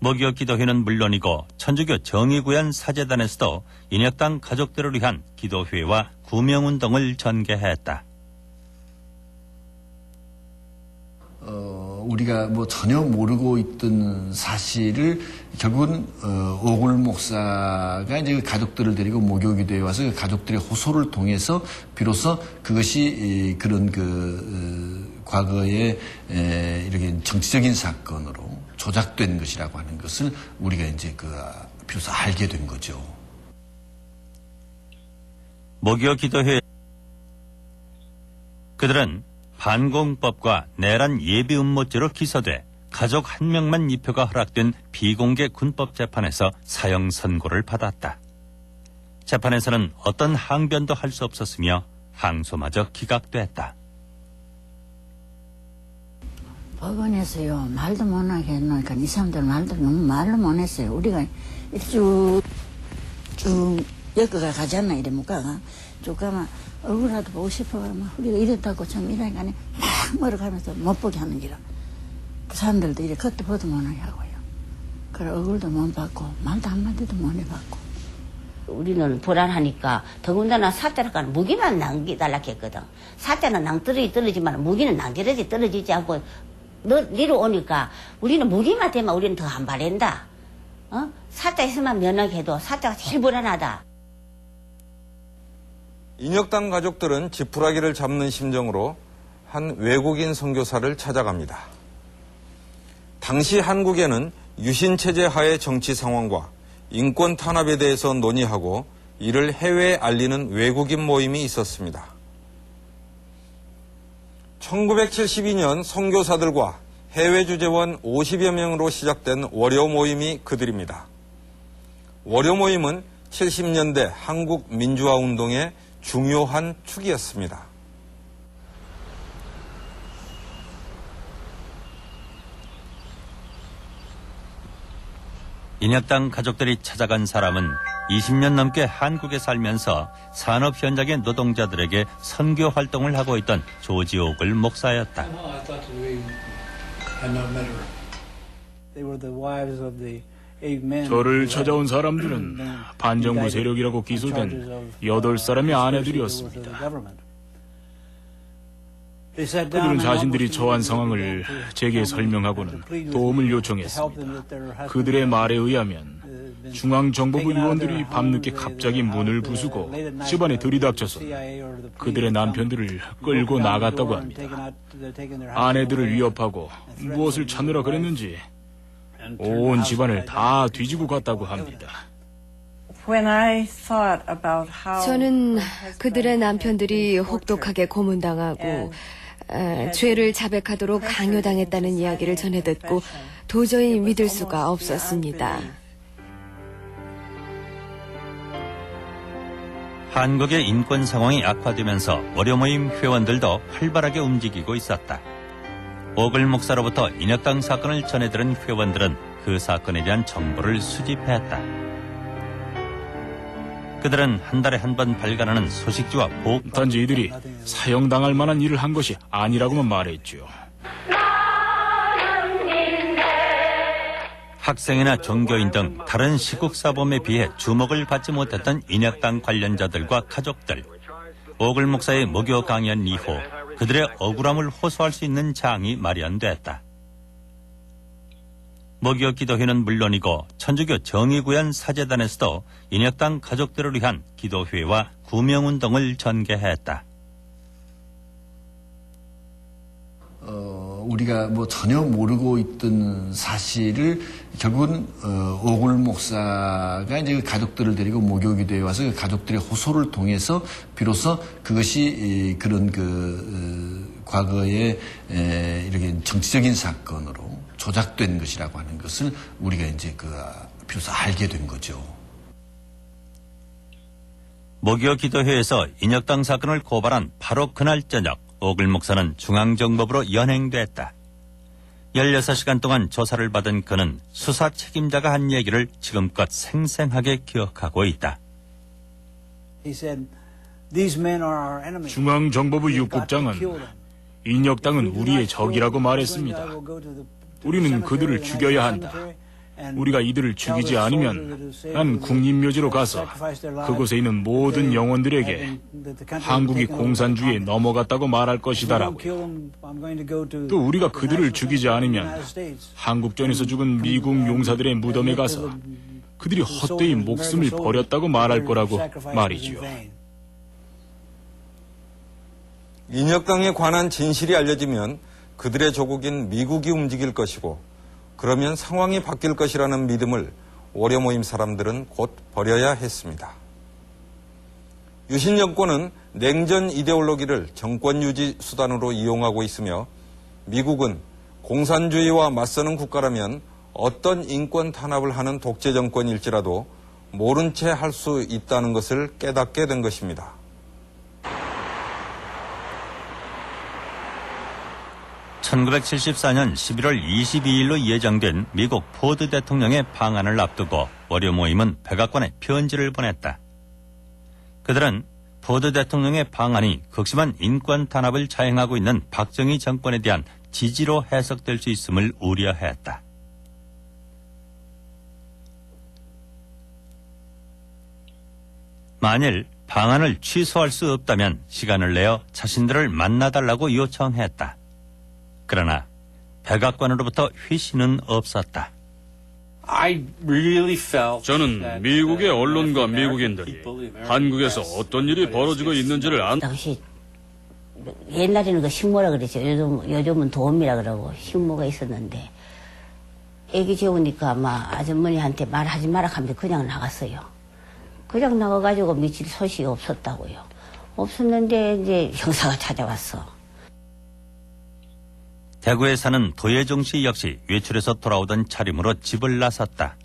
무교 기도회는 물론이고 천주교 정의구현 사제단에서도 인혁당 가족들을 위한 기도회와 구명운동을 전개했다. 우리가 뭐 전혀 모르고 있던 사실을 결국은 오글 목사가 이제 가족들을 데리고 목요기도에 와서 그 가족들의 호소를 통해서 비로소 그것이 그런 과거에 이렇게 정치적인 사건으로 조작된 것이라고 하는 것을 우리가 이제 비로소 알게 된 거죠. 목요기도회 그들은 반공법과 내란 예비 음모죄로 기소돼 가족 한 명만 입표가 허락된 비공개 군법 재판에서 사형 선고를 받았다. 재판에서는 어떤 항변도 할 수 없었으며 항소마저 기각됐다. 법원에서요 말도 못하게 해놓으니까 이 사람들 말도 못했어요. 우리가 쭉 엮어가 가잖아 이래 묵가가 쭉 가면 얼굴이라도 보고 싶어 그러면 우리가 이랬다고 참 이러니까 막 멀어가면서 못 보게 하는 기라. 그 사람들도 이래 겉도 보도 못하게 하고요. 그래 얼굴도 못 받고 말도 한마디도 못 해받고. 우리는 불안하니까 더군다나 사자락가는 무기만 남기달라 했거든. 사자는 낭떠러지 떨어지만 무기는 낭떠러지 떨어지지 않고 니로 오니까 우리는 무기만 되면 우리는 더 안 바랜다. 사자 있으면 면허해도 사자가 제일 불안하다. 인혁당 가족들은 지푸라기를 잡는 심정으로 한 외국인 선교사를 찾아갑니다. 당시 한국에는 유신체제 하의 정치 상황과 인권 탄압에 대해서 논의하고 이를 해외에 알리는 외국인 모임이 있었습니다. 1972년 선교사들과 해외 주재원 50여 명으로 시작된 월요 모임이 그들입니다. 월요 모임은 70년대 한국 민주화 운동의 중요한 축이었습니다. 인혁당 가족들이 찾아간 사람은 20년 넘게 한국에 살면서 산업 현장의 노동자들에게 선교 활동을 하고 있던 조지 오글 목사였다. 저를 찾아온 사람들은 반정부 세력이라고 기소된 8사람의 아내들이었습니다. 그들은 자신들이 처한 상황을 제게 설명하고는 도움을 요청했습니다. 그들의 말에 의하면 중앙정보부 요원들이 밤늦게 갑자기 문을 부수고 집안에 들이닥쳐서 그들의 남편들을 끌고 나갔다고 합니다. 아내들을 위협하고 무엇을 찾느라 그랬는지 온 집안을 다 뒤지고 갔다고 합니다. 저는 그들의 남편들이 혹독하게 고문당하고 죄를 자백하도록 강요당했다는 이야기를 전해 듣고 도저히 믿을 수가 없었습니다. 한국의 인권 상황이 악화되면서 월요 모임 회원들도 활발하게 움직이고 있었다. 오글 목사로부터 인혁당 사건을 전해들은 회원들은 그 사건에 대한 정보를 수집했다. 그들은 한 달에 한 번 발간하는 소식지와 단지 이들이 사형당할 만한 일을 한 것이 아니라고만 말했죠. 학생이나 종교인 등 다른 시국사범에 비해 주목을 받지 못했던 인혁당 관련자들과 가족들. 오글 목사의 무교 강연 이후 그들의 억울함을 호소할 수 있는 장이 마련됐다. 무교 기도회는 물론이고 천주교 정의구현 사제단에서도 인혁당 가족들을 위한 기도회와 구명운동을 전개했다. 우리가 뭐 전혀 모르고 있던 사실을 결국은 오글 목사가 이제 가족들을 데리고 목요기도에 와서 그 가족들의 호소를 통해서 비로소 그것이 그런 과거에 이렇게 정치적인 사건으로 조작된 것이라고 하는 것을 우리가 이제 비로소 알게 된 거죠. 목요 기도회에서 인혁당 사건을 고발한 바로 그날 저녁 오글 목사는 중앙정법으로 연행됐다. 16시간 동안 조사를 받은 그는 수사 책임자가 한 얘기를 지금껏 생생하게 기억하고 있다. 중앙정보부 육국장은 인혁당은 우리의 적이라고 말했습니다. 우리는 그들을 죽여야 한다. 우리가 이들을 죽이지 않으면 난 국립묘지로 가서 그곳에 있는 모든 영혼들에게 한국이 공산주의에 넘어갔다고 말할 것이다라고요. 또 우리가 그들을 죽이지 않으면 한국전에서 죽은 미국 용사들의 무덤에 가서 그들이 헛되이 목숨을 버렸다고 말할 거라고 말이지요. 인혁당에 관한 진실이 알려지면 그들의 조국인 미국이 움직일 것이고 그러면 상황이 바뀔 것이라는 믿음을 월요 모임 사람들은 곧 버려야 했습니다. 유신 정권은 냉전 이데올로기를 정권 유지 수단으로 이용하고 있으며 미국은 공산주의와 맞서는 국가라면 어떤 인권 탄압을 하는 독재 정권일지라도 모른 채 할 수 있다는 것을 깨닫게 된 것입니다. (1974년 11월 22일로 예정된 미국 포드 대통령의 방한을 앞두고 월요 모임은 백악관에 편지를 보냈다. 그들은 포드 대통령의 방한이 극심한 인권 탄압을 자행하고 있는 박정희 정권에 대한 지지로 해석될 수 있음을 우려했다. 만일 방한을 취소할 수 없다면 시간을 내어 자신들을 만나달라고 요청했다. 그러나 백악관으로부터 회신은 없었다. 저는 미국의 언론과 미국인들이 한국에서 어떤 일이 벌어지고 있는지를 당시 옛날에는 그 식모라 그랬죠. 요즘은 도움이라 그러고 식모가 있었는데 애기 재우니까 아마 아주머니한테 말하지 마라 하면서 그냥 나갔어요. 그냥 나가가지고 며칠 소식이 없었다고요. 없었는데 이제 형사가 찾아왔어. 대구에 사는 도예종 씨 역시 외출해서 돌아오던 차림으로 집을 나섰다.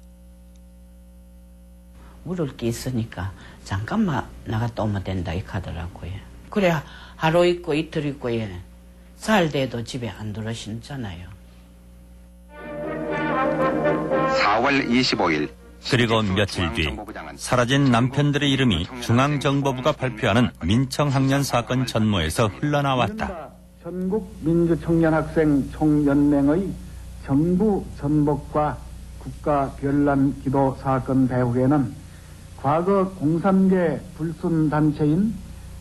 물을 게 있으니까 잠깐만 나갔다 오면 된다 이렇게 하더라고요. 그래 하루 있고 이틀 있고 예. 살 돼도 집에 안 들어오시잖아요. 4월 25일 그리고 며칠 뒤 사라진 남편들의 이름이 중앙정보부가 발표하는 민청학년 사건 전모에서 흘러나왔다. 전국민주청년학생 총연맹의 정부 전복과 국가별난 기도 사건 배후에는 과거 공산계 불순단체인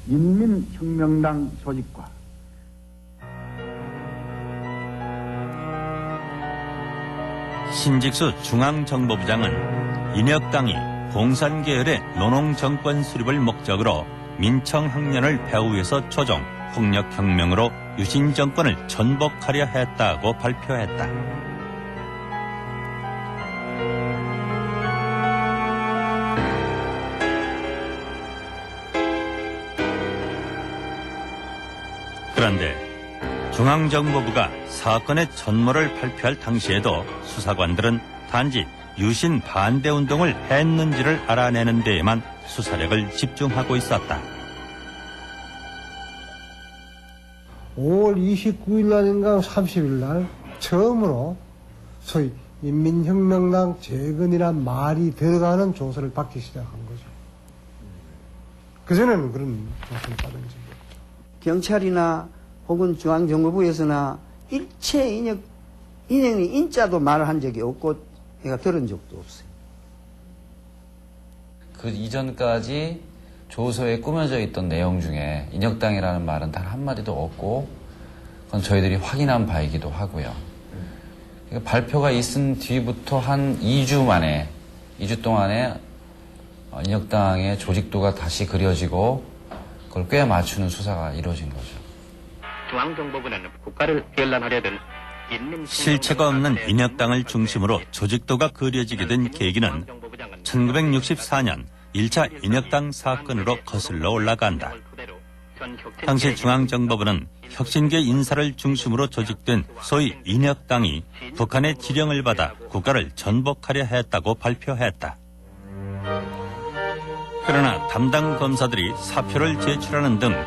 인민혁명당 조직과 신직수 중앙정보부장은 인혁당이 공산계열의 노농정권 수립을 목적으로 민청학년을 배후에서 조종, 폭력혁명으로 유신정권을 전복하려 했다고 발표했다. 그런데 중앙정보부가 사건의 전모를 발표할 당시에도 수사관들은 단지 유신 반대운동을 했는지를 알아내는 데에만 수사력을 집중하고 있었다. 5월 29일 날인가 30일 날 처음으로 소위 인민혁명당 재건이란 말이 들어가는 조사를 받기 시작한 거죠. 그전에는 그런 조사를 받은 적이 없죠. 경찰이나 혹은 중앙정보부에서나 일체 인형이 인자도 말을 한 적이 없고 내가 들은 적도 없어요. 그 이전까지 조서에 꾸며져 있던 내용 중에 인혁당이라는 말은 단 한마디도 없고 그건 저희들이 확인한 바이기도 하고요. 그러니까 발표가 있은 뒤부터 한 2주 동안에 인혁당의 조직도가 다시 그려지고 그걸 꽤 맞추는 수사가 이루어진 거죠. 중앙정보부는 국가를 변란하려던 실체가 없는 인혁당을 중심으로 조직도가 그려지게 된 계기는 1964년 1차 인혁당 사건으로 거슬러 올라간다. 당시 중앙정보부는 혁신계 인사를 중심으로 조직된 소위 인혁당이 북한의 지령을 받아 국가를 전복하려 했다고 발표했다. 그러나 담당 검사들이 사표를 제출하는 등